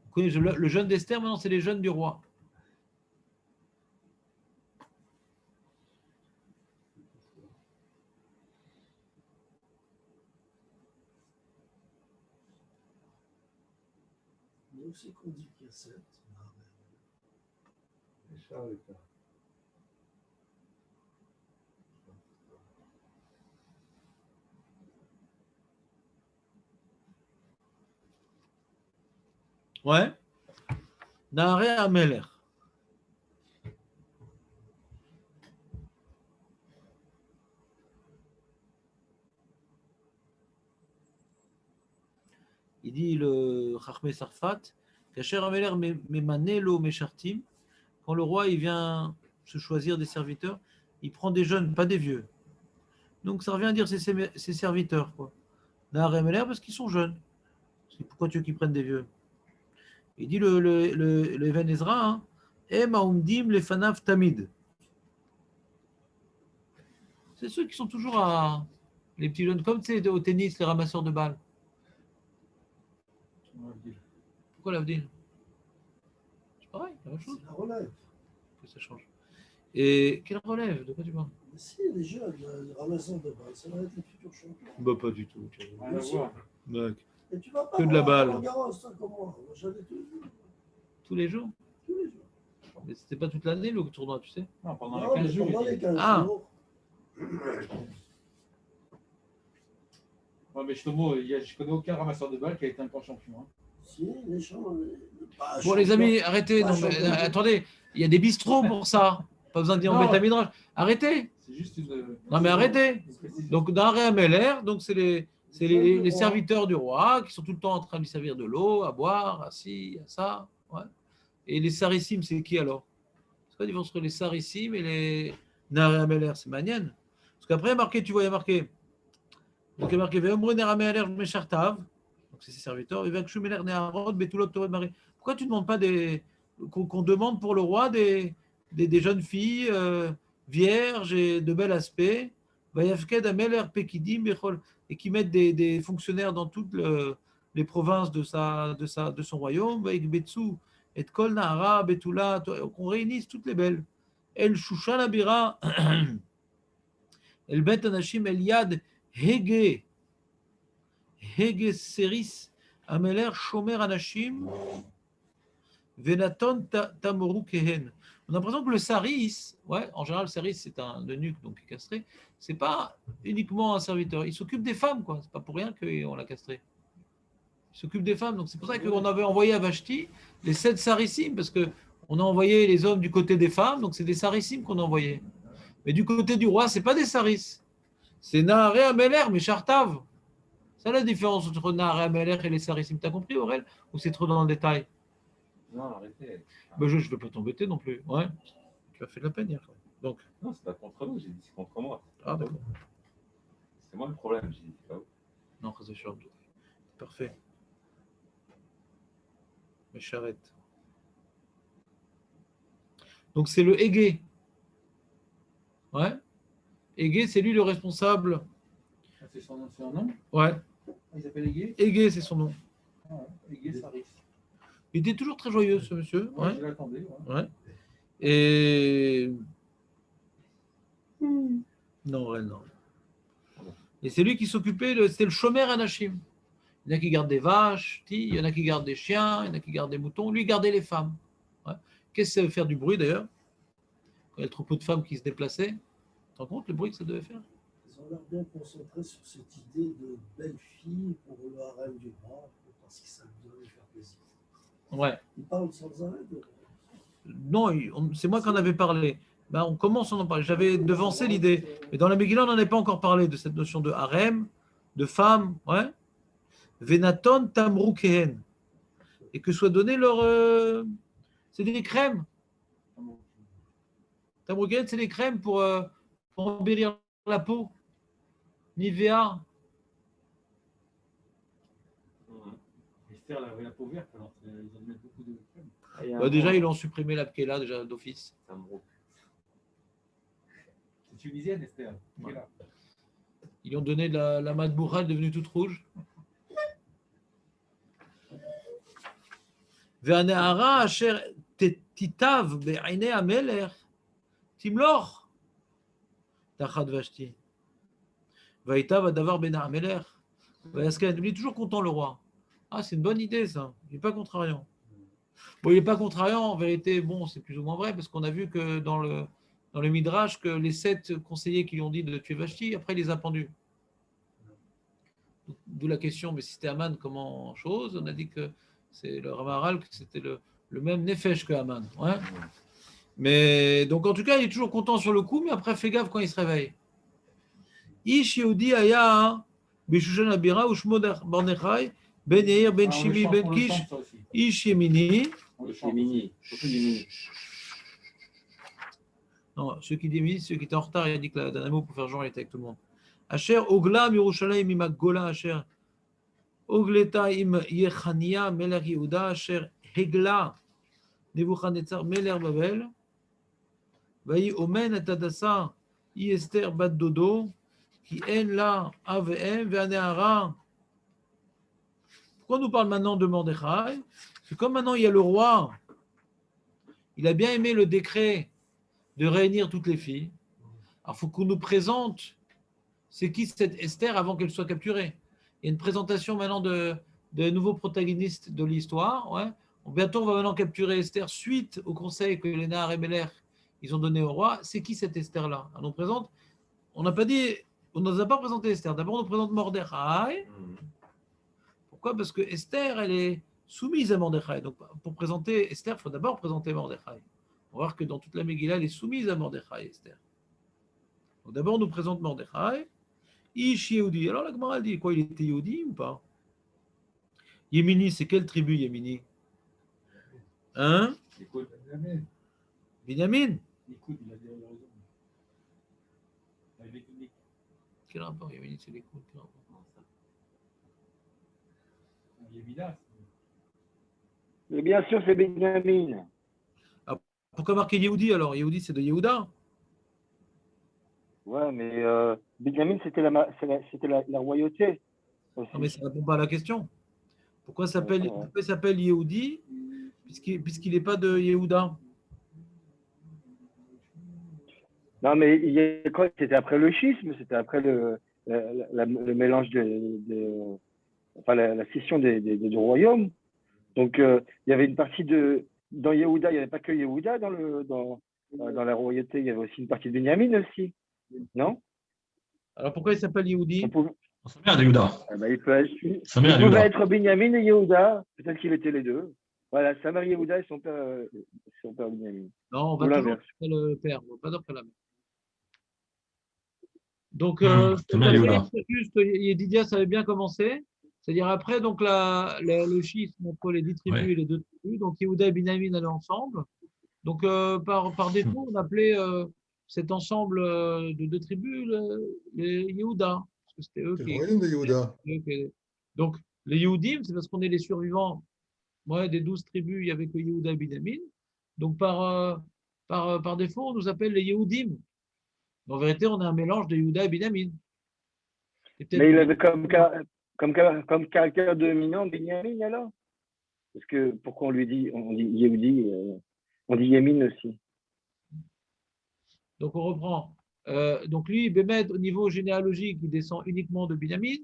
Vous connaissez le jeune d'Esther, maintenant c'est les jeunes du roi. Mais aussi qu'on dit qu'il y a 7. Ouais. Nahare Ameler. Il dit le Chachmé Sarfat, Kacher Ameler Memanelo Meshartim, quand le roi il vient se choisir des serviteurs, il prend des jeunes, pas des vieux. Donc ça revient à dire ses serviteurs, quoi. Nahare Ameler parce qu'ils sont jeunes. Pourquoi tu veux qu'ils prennent des vieux? Il dit le Even Ezra, hein, Em Aumdim Lefanav Tamid. C'est ceux qui sont toujours les petits jeunes, comme tu sais, au tennis, les ramasseurs de balles. Pourquoi l'Avdil? C'est pareil, la même chose. C'est la relève. Que ça change. Et quelle relève? De quoi tu parles? Mais si, les jeunes, les ramasseurs de balles, ça va être les futurs champions. Bah, pas du tout. Rien à voir. Mec. Et tu vas pas Que de la voir balle. Roland Garros, toi, comme moi. Moi, j'allais tous les jours. Tous les jours? Tous les jours. Mais c'était pas toute l'année le tournoi, tu sais. Non, pendant Non, les 15 mais jours. pendant les 15 Ah. jours. Ouais, mais je connais aucun ramasseur de balles qui a été un grand champion. Hein. Si, les gens. Bon, les amis, arrêtez. Non, mais, attendez, il y a des bistrots pour ça. Pas besoin de dire on Non. met ta midrash. Arrêtez. C'est juste une. Non, mais arrêtez. Donc, dans Nahare Ameler, donc c'est les serviteurs du roi qui sont tout le temps en train de lui servir de l'eau, à boire, à ci, à ça. Ouais. Et les sarissim, c'est qui alors? C'est quoi la différence entre les sarissim et les Nahare Ameler? C'est Manienne. Parce qu'après, marqué, tu vois, il y a marqué. Donc, il y a marqué Ve'omru Nahare Ameler Meshartav. Donc, c'est ses serviteurs. Et Ve'akshu Meler Neharot Betulot Torah Marie. Pourquoi tu ne demandes pas qu'on demande pour le roi des jeunes filles vierges et de bel aspect? Vayafked Ameler Pekidim Bechol. Et qui mettent des fonctionnaires dans toutes les provinces de son royaume, et Kol Nahara, Betula, qu'on réunisse toutes les belles. El Shushan Abira, El Bet Anashim, El Yad, Hege Seris, Ameler Shomer Anashim, Venaton Tamoru Kehen. On a l'impression que le saris, ouais, en général, le saris, c'est un eunuque, donc castré, c'est pas uniquement un serviteur. Il s'occupe des femmes, quoi. C'est pas pour rien qu'on l'a castré. Il s'occupe des femmes. Donc c'est pour ça qu'on avait envoyé à Vashti les 7 sarissim, parce qu'on a envoyé les hommes du côté des femmes, donc c'est des sarissim qu'on a envoyés. Mais du côté du roi, c'est pas des saris. C'est Naharé Améler, mais Chartav. C'est la différence entre Naharé Améler et les sarissim. T'as compris, Aurel? Ou c'est trop dans le détail? Non, arrêtez. Ben, je ne vais pas t'embêter non plus. Ouais. Tu as fait de la peine hier. Donc. Non, c'est pas contre nous, j'ai dit c'est contre moi. Ah, d'accord. C'est moi le problème, j'ai dit, c'est pas vous. Non, c'est sûr. Parfait. Mais charrette. Donc, c'est le Égé. Ouais. Égé, c'est lui le responsable. Ah, c'est son nom? Ouais. Il s'appelle Égé? Égé, c'est son nom. Ah, Égé Saris. Il était toujours très joyeux, ce monsieur. Ouais, Ouais. je l'attendais. Ouais. Ouais. Et. Non, ouais, non. Et c'est lui qui s'occupait, c'était le Shomer Anashim. Il y en a qui gardent des vaches, il y en a qui gardent des chiens, il y en a qui gardent des moutons. Lui, il gardait les femmes. Ouais. Qu'est-ce que ça veut faire du bruit d'ailleurs? Quand il y a le troupeau de femmes qui se déplaçaient, tu te rends compte le bruit que ça devait faire? Ils ont l'air bien concentrés sur cette idée de belle fille pour le harem du roi, parce que ça devait lui faire plaisir. Ouais. Ils parlent sans arrêt de. Non, c'est moi qui en avais parlé. Ben, on commence à en parler. J'avais devancé l'idée. Mais dans la Megillah, on n'en avait pas encore parlé de cette notion de harem, de femme, ouais. Venaton tamroukehen. Et que soit donné leur. C'est des crèmes. Tamroukehen, c'est des crèmes pour embellir la peau. Nivea. Esther, elle avait la peau verte, alors ils en mettent beaucoup de crème. Déjà, ils ont supprimé la Pkela, déjà d'office. Ça me roule. C'est tunisienne, Esther. Ouais. Ils lui ont donné la madboura, elle est devenue toute rouge. והנערה אשר תיטב בעיני המלך תמלוך תחת ושתי. ויטב הדבר בעיני המלך ויסכן. Il est toujours content le roi. Ah, c'est une bonne idée ça. Il n'est pas contrariant. Bon, il n'est pas contrariant, en vérité, bon, c'est plus ou moins vrai, parce qu'on a vu que dans le Midrash, que les 7 conseillers qui lui ont dit de tuer Vashti, après, il les a pendus. D'où la question, mais si c'était Aman, comment chose? On a dit que c'est le Ramaral, que c'était le même Nefesh que Aman. Ouais. Mais donc, en tout cas, il est toujours content sur le coup, mais après, fais gaffe quand il se réveille. Ish Yehudi Aya, Bishushan Abira, Ushmo Mordechai, Ben Yair, Ben Shimi, Ben Kish, Ish Yemini. Yemini, surtout Yemini. Non, ceux qui disent, ceux qui étaient en retard, il a dit que la dernière mot pour faire genre, il était avec tout le monde. Asher Ogla Mirushalayim Imak Gola Asher Ogleta Im Yechania Melech Yehuda Asher Hegla Nebuchadnezzar Melech Babel Vayi Omen Et Hadassa I Esther Bat Dodo Ki En La Avem Ve'Aneara. Pourquoi on nous parle maintenant de Mordechai? C'est comme maintenant il y a le roi, il a bien aimé le décret de réunir toutes les filles. Alors, il faut qu'on nous présente c'est qui cette Esther avant qu'elle soit capturée. Il y a une présentation maintenant de nouveaux protagonistes de l'histoire. Ouais. Bientôt, on va maintenant capturer Esther suite au conseil que les Nahar et Meler ils ont donné au roi. C'est qui cette Esther-là? On nous présente, on n'a pas dit, on ne nous a pas présenté Esther. D'abord, on nous présente Mordechai. Pourquoi? Parce que Esther, elle est soumise à Mordechai. Donc, pour présenter Esther, il faut d'abord présenter Mordechai. On va voir que dans toute la Megillah, elle est soumise à Mordechai, Esther. Donc, d'abord, on nous présente Mordechai. Ish Yehudi. Alors, la Gemara dit quoi? Il était Yehudi ou pas? Yemini, c'est quelle tribu, Yemini? Hein? Binyamin. Écoute, il a bien raison. Quel rapport? Yemini, c'est les coups. Quel rapport? Mais bien sûr, c'est Benjamin. Pourquoi marquer Yehudi alors? Yehudi, c'est de Yehuda. Ouais, mais Benjamin, c'était la royauté. Aussi. Non, mais ça ne répond pas à la question. Pourquoi il s'appelle Yehudi puisqu'il n'est pas de Yehuda? Non, mais c'était après le schisme, c'était après le mélange enfin la scission du royaume. Donc, il y avait une partie de dans Yehuda, il n'y avait pas que Yehuda dans la royauté, il y avait aussi une partie de Benjamin aussi, non? Alors pourquoi il s'appelle Yehudi? On pouvait, Ça vient de Yehuda. il peut être, Ça vient il de pouvait Yehuda. être Benjamin et Yehuda, peut-être qu'il était les deux. Voilà, sa mère Yehuda et son père Benjamin. Non, on Ou va toujours l'inverse. d'après le père, on va pas d'après la mère. Donc, Ça vient de Yehuda. juste, Yedidia, ça avait bien commencé. C'est-à-dire après, donc le schisme entre les 10 tribus Ouais. et les 2 tribus. Donc, Yehuda et Binyamin allaient ensemble. Donc, par défaut, on appelait cet ensemble de 2 tribus les Yehuda. Parce que c'était eux C'est le qui. royaume de Yehuda. Donc, les Yehudim, c'est parce qu'on est les survivants. Ouais, des 12 tribus, il n'y avait que Yehuda et Binyamin. Donc, par défaut, on nous appelle les Yehudim. En vérité, on a un mélange de Yehuda et Binyamin. Et peut-être Mais il avait comme caractère dominant Benjamin alors? Parce que pourquoi on dit Yehudi, on dit Yemin aussi. Donc, on reprend. Donc, lui, Bémed, au niveau généalogique, il descend uniquement de Binyamin.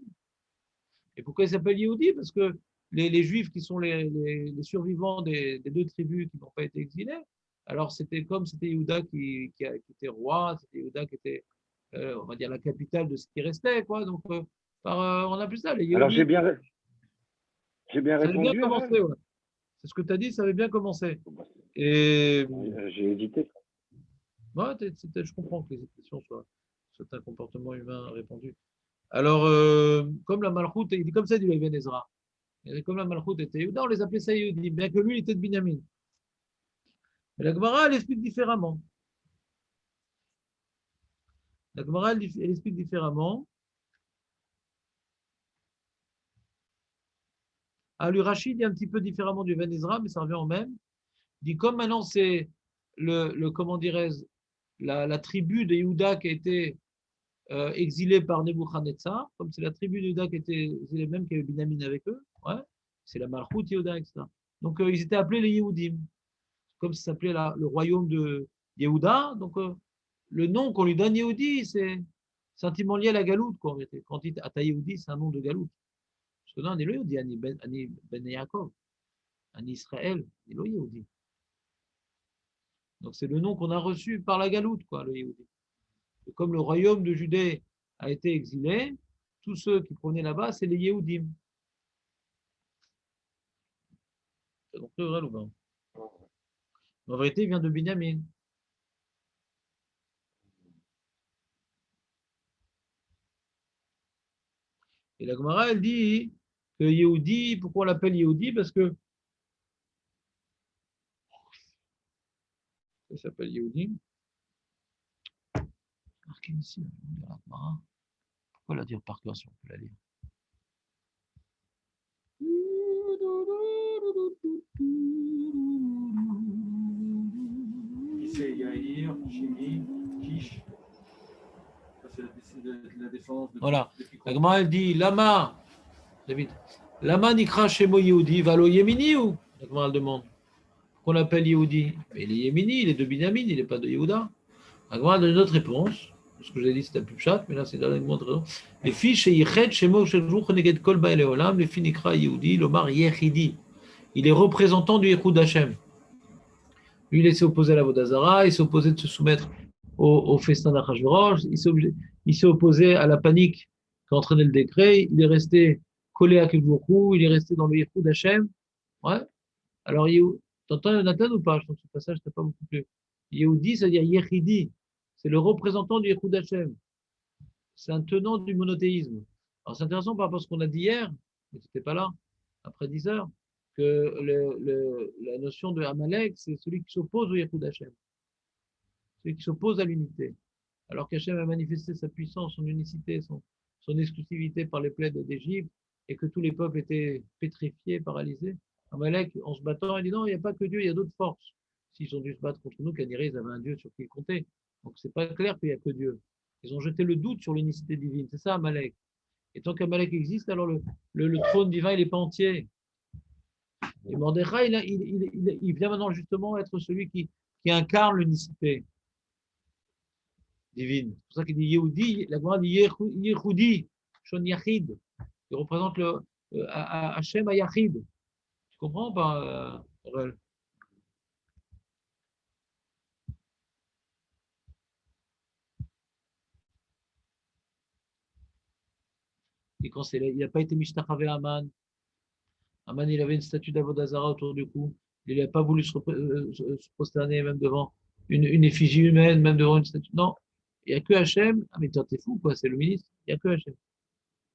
Et pourquoi il s'appelle Yehudi? Parce que les Juifs qui sont les survivants des 2 tribus qui n'ont pas été exilés, alors c'était comme c'était Yehuda qui était roi, c'était Yehuda qui était, on va dire, la capitale de ce qui restait, quoi. Donc, on appelle ça les Alors Yehudi. j'ai bien Ça avait bien répondu. commencé, ouais. C'est ce que tu as dit, ça avait bien commencé. Et J'ai hésité. ouais, je comprends que les expressions soient un comportement humain répandu. Alors, comme la Malchoute, il dit comme ça, dit Ibn Ezra. Comme la Malchoute était Yehuda, on les appelait ça Yehudi, bien que lui, il était de Binyamin. Mais la Gemara, elle explique différemment. La Gemara, elle explique différemment. Ah, le Rachid dit un petit peu différemment du Ibn Ezra, mais ça revient au même. Il dit comme maintenant c'est comment dirais-je, la tribu de Yehuda qui a été exilée par Nebuchadnezzar, comme c'est la tribu de Yehuda qui a été exilée, même qui avait Binyamin avec eux, ouais, c'est la Malchoute Yehuda, etc. Donc ils étaient appelés les Yehudim, comme ça s'appelait le royaume de Yehuda. Donc le nom qu'on lui donne Yehudi, c'est intimement lié à la galoute, quoi, en réalité. Quand il dit Ata Yehudi, c'est un nom de galoute. Parce que non, on est le Yehudi, Ani Ben Yaakov, Ani Israël, on est le Yehudi. Donc c'est le nom qu'on a reçu par la galoute, quoi, le Yehudi. Et comme le royaume de Judée a été exilé, tous ceux qui prenaient là-bas, c'est les Yehudim. C'est donc vrai ou pas? En vérité, il vient de Binyamin. Et la Gemara, elle dit que Yehudi, pourquoi on l'appelle Yehudi? Parce que ça s'appelle Yehudi. Marqué ici, la Gemara. Pourquoi la dire par cœur si on peut la lire? Issei, Yair, Shimi, Kish. Ça, c'est la descendance de. Voilà. La Gemara, elle dit Lama, David, Lama nikra shemo Yehudi, valo Yemini ou? La Gemara, elle demande. Qu'on l'appelle Yehudi. Mais il est Yemini, il est de Binyamin, il n'est pas de Yehuda. La Gemara donne une autre réponse. Ce que j'ai dit, c'était un plus chat, mais là, c'est dans une autre raison. Les filles chez Yichet, chez Mo, chez Jour, Neged Kol Bael Olam, les filles nikra Yehudi, l'Omar Yechidi. Il est représentant du Yehoud Hashem. Lui, il s'est opposé à la Vodazara, il s'est opposé de se soumettre au festin d'Achashverosh, il s'est opposé à la panique qui a entraîné le décret, il est resté collé à Kevbourou, il est resté dans le Yehoud Hashem. Ouais. Alors, t'entends Nathan ou pas? Je pense que ce passage, t'as pas beaucoup plus. Yehudi, c'est-à-dire Yechidi, c'est le représentant du Yehoud Hashem. C'est un tenant du monothéisme. Alors, c'est intéressant par rapport à ce qu'on a dit hier, mais tu n'étais pas là, après 10 heures, que la notion de Amalek, c'est celui qui s'oppose au Yehoud Hashem, celui qui s'oppose à l'unité. Alors qu'Hachem a manifesté sa puissance, son unicité, son exclusivité par les plaies d'Égypte, et que tous les peuples étaient pétrifiés, paralysés. Amalek, en se battant, il dit non, il n'y a pas que Dieu, il y a d'autres forces. S'ils ont dû se battre contre nous, Caniré, ils avaient un Dieu sur qui ils comptaient. Donc c'est pas clair qu'il n'y a que Dieu. Ils ont jeté le doute sur l'unicité divine. C'est ça Amalek. Et tant qu'Amalek existe, alors le trône divin, il n'est pas entier. Et Mordechai, il vient maintenant justement être celui qui incarne l'unicité divine. C'est pour ça qu'il dit Yehudi, la Gemara dit Yehudi, Shon Yachid. Il représente Hachem à Yachid. Tu comprends pas, Aurel? Et quand il n'a pas été Mishtachavé Aman, Aman, il avait une statue d'Avodazara autour du cou. Il n'a pas voulu se prosterner même devant une effigie humaine, même devant une statue. Non, il n'y a que Hachem. Ah, mais toi, t'es fou, quoi, c'est le ministre. Il n'y a que Hachem.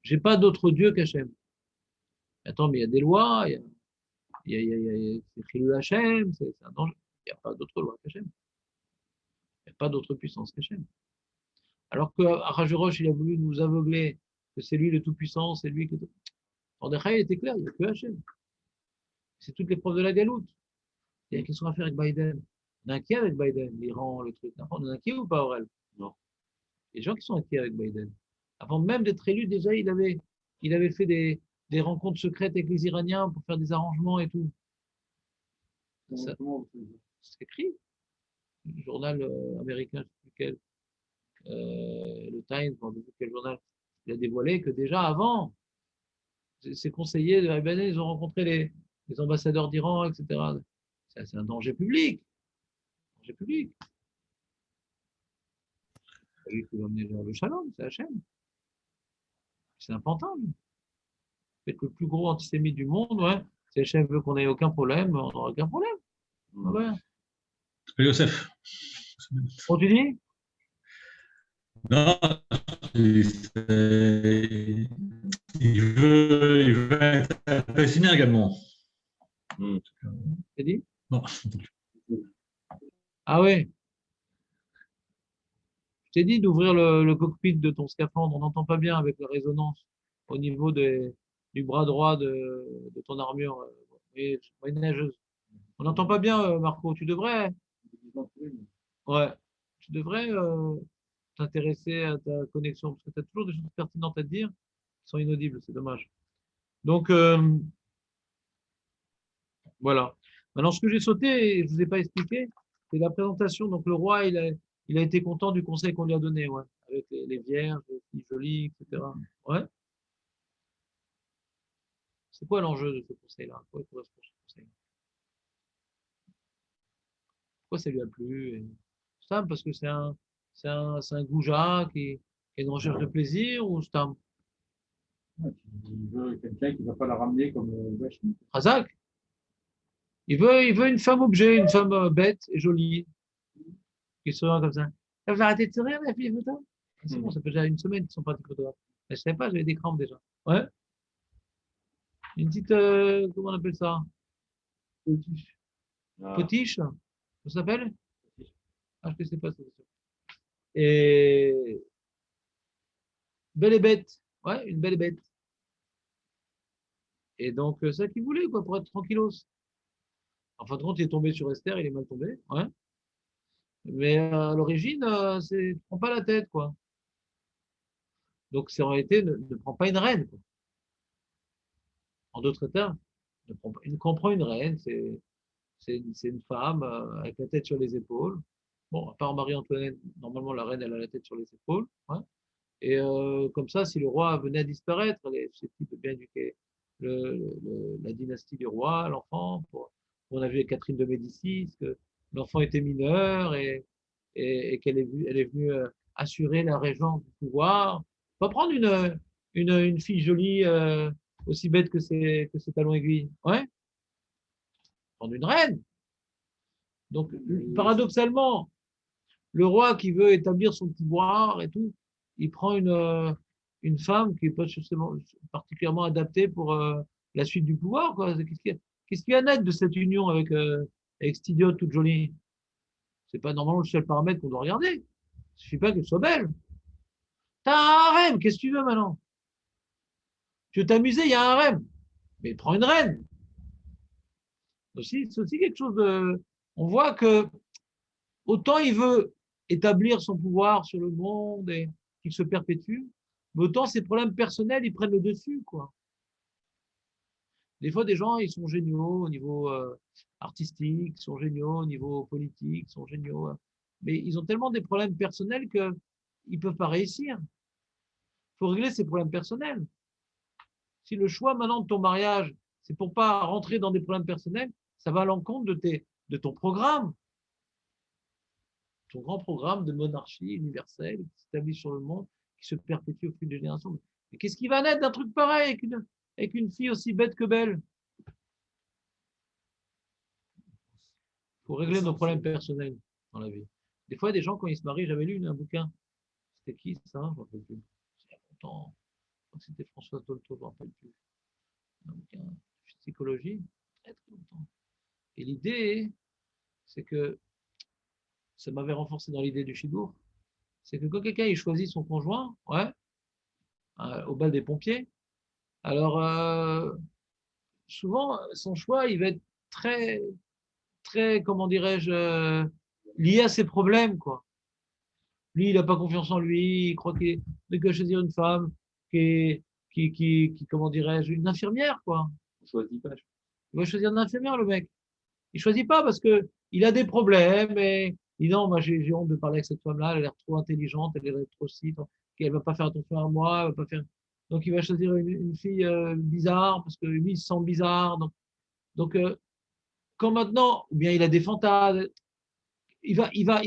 J'ai pas d'autre Dieu qu'Hachem. Attends, mais il y a des lois, c'est Chilul Hachem, c'est un danger. Il n'y a pas d'autre loi qu'Hachem. Il n'y a pas d'autre puissance qu'Hachem. Alors que Ahasuerus, il a voulu nous aveugler que c'est lui le Tout-Puissant, c'est lui que. Mordechai, il était clair, il n'y a que Hachem. C'est toutes les preuves de la galoute. Il y a qu'est-ce qu'on va faire avec Biden? On est inquiet avec Biden, l'Iran, le truc. On est inquiet ou pas, Aurel? Non. Il y a des gens qui sont inquiets avec Biden. Avant même d'être élu, déjà, il avait fait des rencontres secrètes avec les Iraniens pour faire des arrangements et tout. Ça, c'est écrit. Le journal américain, je ne sais plus quel, le Times, je ne sais plus quel journal, il a dévoilé que déjà avant, ses conseillers de Biden, ils ont rencontré les ambassadeurs d'Iran, etc. C'est un danger public. Danger public. C'est lui qui va amener le shalom, c'est Hachem. C'est un pantin. C'est le plus gros antisémite du monde, ouais. Si Hachem veut qu'on n'ait aucun problème, on n'aura aucun problème. Ah ouais. Yosef. Comment tu dis? Non, il veut être palestinien également. T'as dit? Non. Ah ouais. Je t'ai dit d'ouvrir le cockpit de ton scaphandre. On n'entend pas bien avec la résonance au niveau du bras droit de ton armure moyenâgeuse. On n'entend pas bien, Marco. Tu devrais. Ouais. Tu devrais t'intéresser à ta connexion parce que tu as toujours des choses pertinentes à te dire qui sont inaudibles. C'est dommage. Donc, voilà. Maintenant, ce que j'ai sauté, et je ne vous ai pas expliqué, c'est la présentation. Donc, le roi, il a été content du conseil qu'on lui a donné, ouais, avec les vierges, les filles jolies, etc. Ouais. C'est quoi l'enjeu de ce conseil-là? Pourquoi il correspond ce conseil? Pourquoi ça lui a plu? Stam, parce que c'est un goujat qui est une recherche de plaisir ou Stam? Il veut quelqu'un qui ne va pas la ramener comme Vachni. Razak? Il veut une femme objet, une femme bête et jolie, qui sourit comme ça. Elle va arrêter de sourire, la fille photo? C'est bon, ça fait déjà une semaine qu'ils sont partis photographes. Je ne savais pas, j'avais des crampes déjà. Ouais. Une petite, comment on appelle ça? Potiche. Potiche, ça s'appelle? Ah, je ne sais pas. Et belle et bête. Ouais, une belle et bête. Et donc, c'est ça qu'il voulait, quoi, pour être tranquillos. En fin de compte, il est tombé sur Esther, il est mal tombé. Ouais. Mais à l'origine, ne prend pas la tête, quoi. Donc, c'est en réalité, ne prend pas une reine, quoi. En d'autres termes, il comprend une reine, c'est une femme avec la tête sur les épaules. Bon, à part Marie-Antoinette, normalement, la reine, elle a la tête sur les épaules. Ouais. Et comme ça, si le roi venait à disparaître, elle est susceptible de bien éduquer la dynastie du roi, l'enfant. On a vu avec Catherine de Médicis que l'enfant était mineur et qu'elle est venue assurer la régence du pouvoir. On va prendre une fille jolie, aussi bête que ses talons aiguilles. Ouais. Prendre une reine. Donc, paradoxalement, le roi qui veut établir son pouvoir et tout, il prend une femme qui n'est pas particulièrement adaptée pour la suite du pouvoir, quoi. Qu'est-ce qu'il y a net de cette union avec cette idiote toute jolie? C'est pas normalement le seul paramètre qu'on doit regarder. Il ne suffit pas qu'elle soit belle. T'as un harem, qu'est-ce que tu veux maintenant? Tu veux t'amuser, il y a un harem. Mais prends une reine. C'est aussi quelque chose de. On voit que autant il veut établir son pouvoir sur le monde et qu'il se perpétue, mais autant ses problèmes personnels, ils prennent le dessus, quoi. Des fois, des gens, ils sont géniaux au niveau artistique, ils sont géniaux au niveau politique, ils sont géniaux, mais ils ont tellement des problèmes personnels qu'ils ne peuvent pas réussir. Il faut régler ces problèmes personnels. Si le choix maintenant de ton mariage, c'est pour pas rentrer dans des problèmes personnels, ça va à l'encontre de ton programme. Ton grand programme de monarchie universelle qui s'établit sur le monde, qui se perpétue au fil des générations. Et qu'est-ce qui va naître d'un truc pareil avec une fille aussi bête que belle? Il faut régler nos problèmes personnels dans la vie. Des fois, des gens, quand ils se marient, j'avais lu un bouquin. C'était qui ça? Je ne me rappelle plus. Il y a longtemps. Je crois que c'était Françoise Dolto, je ne me rappelle plus. Un bouquin de psychologie, très très longtemps. Et l'idée, c'est que ça m'avait renforcé dans l'idée du Chidour, c'est que quand quelqu'un il choisit son conjoint, ouais, au bal des pompiers, alors souvent son choix il va être très, très, comment dirais-je, lié à ses problèmes, quoi. Lui, il n'a pas confiance en lui, il croit qu'il doit choisir une femme qui est, comment dirais-je, une infirmière, quoi. On choisit pas. Il va choisir une infirmière, le mec. Il choisit pas parce que il a des problèmes et il dit non, moi j'ai honte de parler avec cette femme-là, elle a l'air trop intelligente, elle a l'air trop si, elle va pas faire attention à moi, elle va pas faire. Donc il va choisir une fille bizarre parce que lui il se sent bizarre. Donc quand maintenant, ou bien il a des fantasmes, il va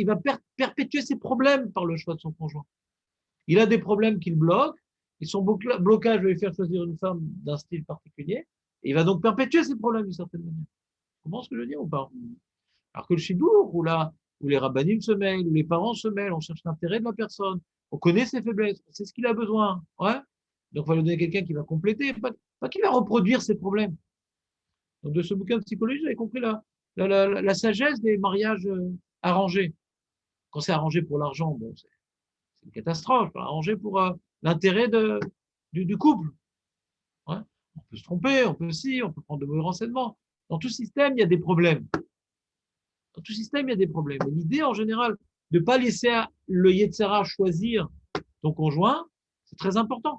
perpétuer ses problèmes par le choix de son conjoint. Il a des problèmes qui le bloquent et son blocage va lui faire choisir une femme d'un style particulier et il va donc perpétuer ses problèmes d'une certaine manière. Tu comprends ce que je veux dire ou pas? Alors que le chidour, où les rabbinim se mêlent, où les parents se mêlent, on cherche l'intérêt de la personne, on connaît ses faiblesses, on sait ce qu'il a besoin. Ouais. Donc, on va lui donner quelqu'un qui va compléter, pas qui va reproduire ses problèmes. Donc, de ce bouquin de psychologie, j'avais compris la sagesse des mariages arrangés. Quand c'est arrangé pour l'argent, bon, c'est une catastrophe. Arrangé pour l'intérêt du couple. Ouais. On peut se tromper, on peut prendre de mauvais renseignements. Dans tout système, il y a des problèmes. Dans tout système, il y a des problèmes. Et l'idée, en général, de ne pas laisser le Yetzera choisir ton conjoint, c'est très important.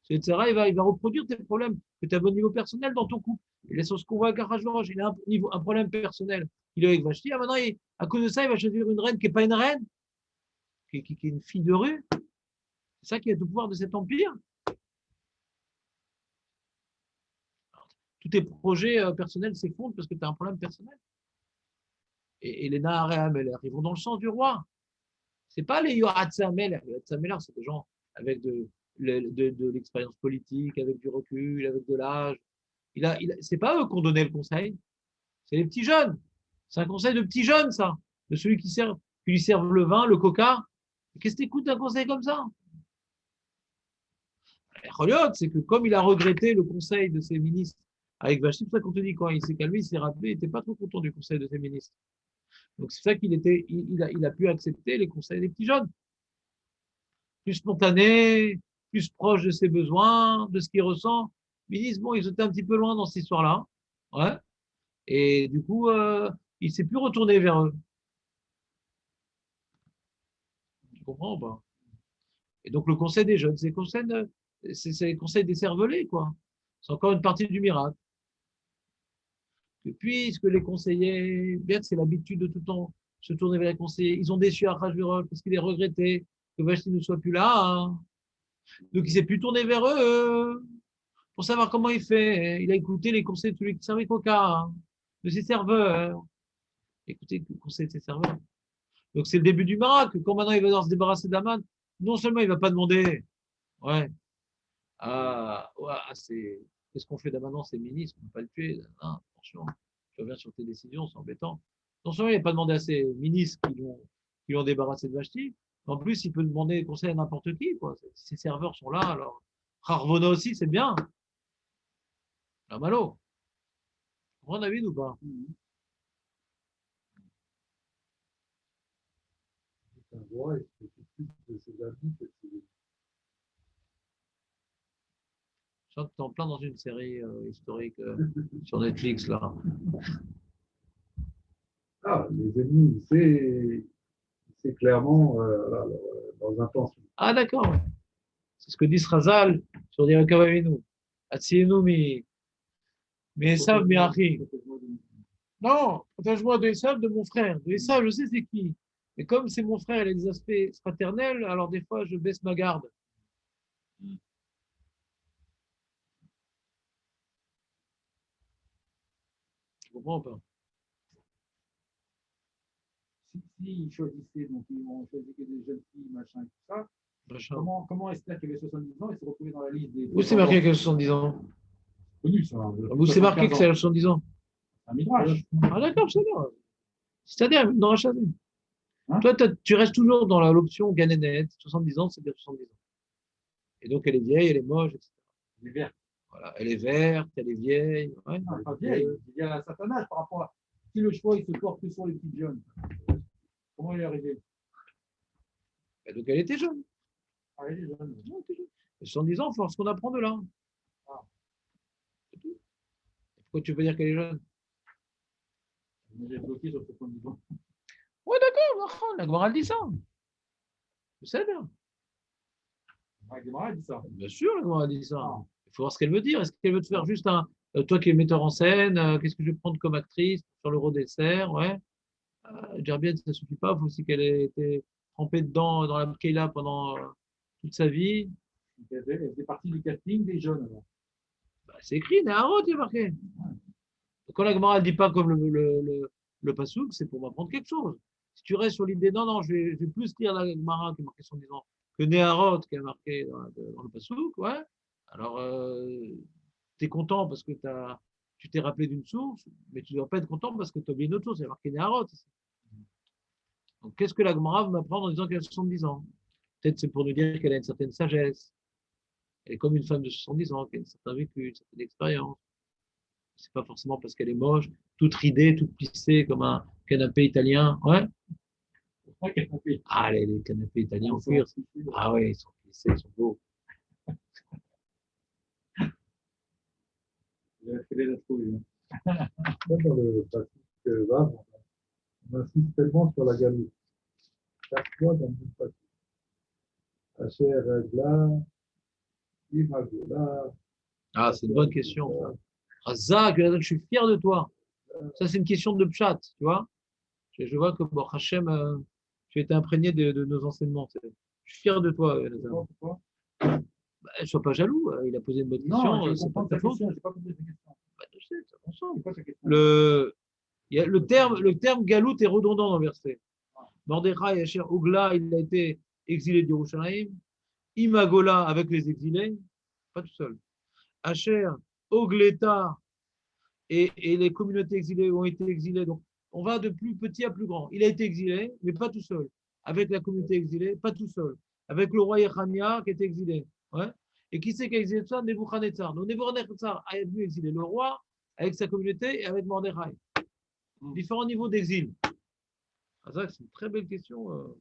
Ce Yetzera, il va reproduire tes problèmes que tu as au niveau personnel dans ton couple. Et les choses qu'on voit à Karajoraj, il a un problème personnel. Il est avec Vashti. Maintenant, à cause de ça, il va choisir une reine qui n'est pas une reine, qui est une fille de rue. C'est ça qui a tout pouvoir de cet empire. Tous tes projets personnels s'effondrent parce que tu as un problème personnel. Et les Naharéam, ils vont dans le sens du roi. C'est pas les Yoratzameler. Les Yoratzameler, c'est des gens avec de l'expérience politique, avec du recul, avec de l'âge. C'est pas eux qui ont donné le conseil, c'est les petits jeunes. C'est un conseil de petits jeunes, ça. De celui qui lui servent le vin, le coca. Qu'est-ce que t'écoutes d'un conseil comme ça? Reliot, c'est que comme il a regretté le conseil de ses ministres avec Vachti, c'est pour ça qu'on te dit quand il s'est calmé, il s'est rappelé, il n'était pas trop content du conseil de ses ministres. Donc c'est ça il a pu accepter les conseils des petits jeunes. Plus spontané, plus proche de ses besoins, de ce qu'il ressent. Ils disent, bon, ils étaient un petit peu loin dans cette histoire-là. Ouais. Et du coup, il ne s'est plus retourné vers eux. Tu comprends ou pas? Et donc, le conseil des jeunes, c'est le conseil des cervelés, quoi. C'est encore une partie du miracle. Et puisque les conseillers, bien que c'est l'habitude de tout le temps se tourner vers les conseillers, ils ont déçu Achashverosh parce qu'il est regretté que Vashti ne soit plus là. Hein. Donc, il s'est plus tourné vers eux pour savoir comment il fait. Il a écouté les conseils de celui qui servait Coca, hein, de ses serveurs. Écoutez le conseil de ses serveurs. Donc, c'est le début du miracle. Quand maintenant il va devoir se débarrasser d'Aman, non seulement il ne va pas demander, ouais, qu'est-ce qu'on fait d'Aman? C'est ministre, on ne peut pas le tuer. Non, attention, tu reviens sur tes décisions, c'est embêtant. Non seulement il n'a pas demandé à ses ministres qui l'ont débarrassé de Vashti, en plus, il peut demander conseil à n'importe qui. Quoi. Ses serveurs sont là, alors. Harvona aussi, c'est bien. La malo. On a vu ou pas? C'est un roi et c'est plus de ses habits que ses. Je sens que tu es en plein dans une série historique sur Netflix, là. Ah, les ennemis, c'est clairement dans un temps. Ah, d'accord. C'est ce que dit Srazal sur des Avinu. Atsienu mi Esav mi Achi. Non, protège-moi de Esav, de mon frère. De Esav, je sais c'est qui. Mais comme c'est mon frère, il a des aspects fraternels, alors des fois, je baisse ma garde. Tu comprends pas? Si ils choisissaient, donc ils ont choisi que des jeunes filles, machin et tout ça, Machin. Comment Esther, qui avait 70 ans, elle s'est retrouvée dans la liste des. Où c'est marqué qu'elle a 70 ans? Connu, ça. Où c'est marqué que c'est à 70 ans? Un midrash. Ah d'accord, c'est bien. C'est-à-dire, dans la chaîne. Hein? Toi, tu restes toujours dans l'option Ganenet, 70 ans, c'est bien 70 ans. Et donc, elle est vieille, elle est moche, etc. Elle est verte. Voilà, elle est verte, elle est vieille. Ouais. Non, pas vieille. Il y a un certain âge par rapport à. Si le choix il se porte que sur les petites jeunes, comment il est arrivé? Et donc, elle était jeune. Ah, elle est jeune. Ouais, elle était jeune. Et 70 ans, il faut voir ce qu'on apprend de là. Ah. C'est tout. Pourquoi tu veux dire qu'elle est jeune? J'ai bloqué sur 70 ans. Ouais, d'accord, la Gemara dit ça. Je sais bien. Ah, Gemara dit ça. Bien sûr, la Gemara dit ça. Ah. Il faut voir ce qu'elle veut dire. Est-ce qu'elle veut te faire juste un. Toi qui es metteur en scène, qu'est-ce que je vais prendre comme actrice sur le rôle dessert? Ouais. Gerbienne, ça ne suffit pas. Il faut aussi qu'elle ait été trempée dedans dans la Keila pendant toute sa vie. Donc, elle faisait partie du casting des jeunes. Alors. Bah, c'est écrit, Néharot, il est marqué. Donc, quand la Gemara ne dit pas comme le Passouk, c'est pour m'apprendre quelque chose. Si tu restes sur l'idée, non, je vais plus lire la Gemara qui est marquée 110 ans que Néharot qui est marqué dans le Passouk, ouais. Alors, tu es content parce que tu t'es rappelé d'une source, mais tu ne dois pas être content parce que tu as oublié une autre source, il y a marqué Néharot ici. Donc, qu'est-ce que la Gemara va m'apprendre en disant qu'elle a 70 ans? Peut-être c'est pour nous dire qu'elle a une certaine sagesse. Elle est comme une femme de 70 ans, qui a un certain vécu, une certaine expérience. C'est pas forcément parce qu'elle est moche, toute ridée, toute plissée comme un canapé italien. Ouais. Ah, les canapés italiens en cuir. Ah oui, ils sont plissés, ils sont beaux. Elle l'a trouvé. Dans le passage Vav, on insiste tellement sur la galoute. Chaque fois dans le passage. Asher Ragla, Imagola. Ah, c'est une bonne question. Ah, Zach, je suis fier de toi. Ça, c'est une question de pshat, tu vois. Je vois que bon, Hachem, tu as été imprégné de nos enseignements. Je suis fier de toi, Nathan. Pourquoi? Bah, sois pas jaloux. Il a posé une bonne question. Non, je C'est pas comprends ta ta faute. question. Je n'ai pas compris ta question. Bah, je sais, ça ensemble. C'est quoi ta question? Il y a le terme galout est redondant dans le verset. Mordechai, Asher, Ogla, il a été exilé d'Yerushalayim. Imagola avec les exilés, pas tout seul. Asher, Ogleta et les communautés exilées ont été exilées. Donc, on va de plus petit à plus grand. Il a été exilé, mais pas tout seul. Avec la communauté exilée, pas tout seul. Avec le roi Yechania qui était exilé. Ouais. Et qui c'est qui a exilé tout ça? Nebuchadnezzar. Donc, Nebuchadnezzar a venu exiler le roi avec sa communauté et avec Mordechai. Différents niveaux d'exil. Ah, ça, c'est une très belle question,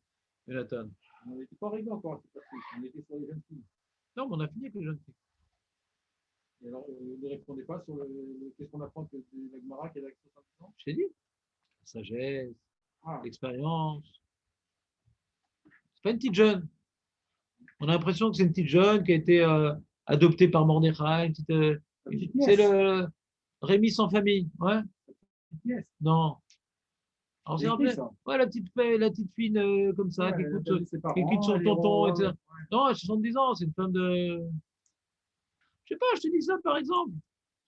Jonathan. On n'était pas arrivé encore à cette partie. On était sur les jeunes filles. Non, mais on a fini avec les jeunes filles. Et alors, ne répondez pas sur qu'est-ce qu'on apprend de la Gemara qui est avec 70 ans? Je t'ai dit. La sagesse, Ah, l'expérience. C'est pas une petite jeune. On a l'impression que c'est une petite jeune qui a été adoptée par Mordechai. C'est le Rémi sans famille. Ouais. pièce. Non. Alors, c'est J'ai un écrit peu. ça. Ouais, la petite fille comme ça, qui Ouais, écoute, elle a perdu ses parents, qui écoute son elle est tonton, rose. etc. Non, elle a 70 ans, c'est une femme de. Je sais pas, je te dis ça par exemple.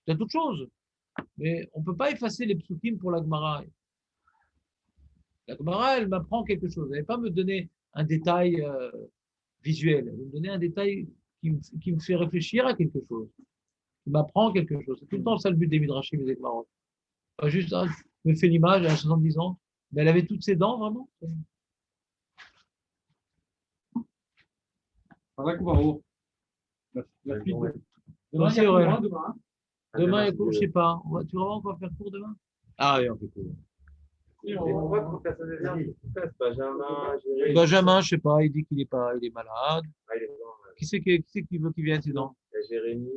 C'est toute chose. Mais on ne peut pas effacer les psukim pour la Gemara. La Gemara, elle m'apprend quelque chose. Elle ne va pas me donner un détail visuel. Elle va me donner un détail qui me fait réfléchir à quelque chose. Qui m'apprend quelque chose. C'est tout le temps ça le but des Midrashim et des Gemarot. Pas juste, je me fais l'image, elle a 70 ans. Mais elle avait toutes ses dents, vraiment. Voilà qu'on va haut. La suite. Demain, il y C'est a vrai. cours, hein, demain. Demain, il y a cours, je ne sais pas. Tu vas voir, on va faire cours demain. Ah oui, on fait cours. Et on voit qu'on personne ne vient. Benjamin, Jérémy. Benjamin, je ne sais pas, il dit qu'il est pas, il est malade. Ah, il est mort. Qui c'est qui veut qu'il vienne, sinon? Il y a Jérémy.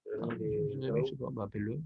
Jérémy, il est Je ne sais pas, bah, appelle-le.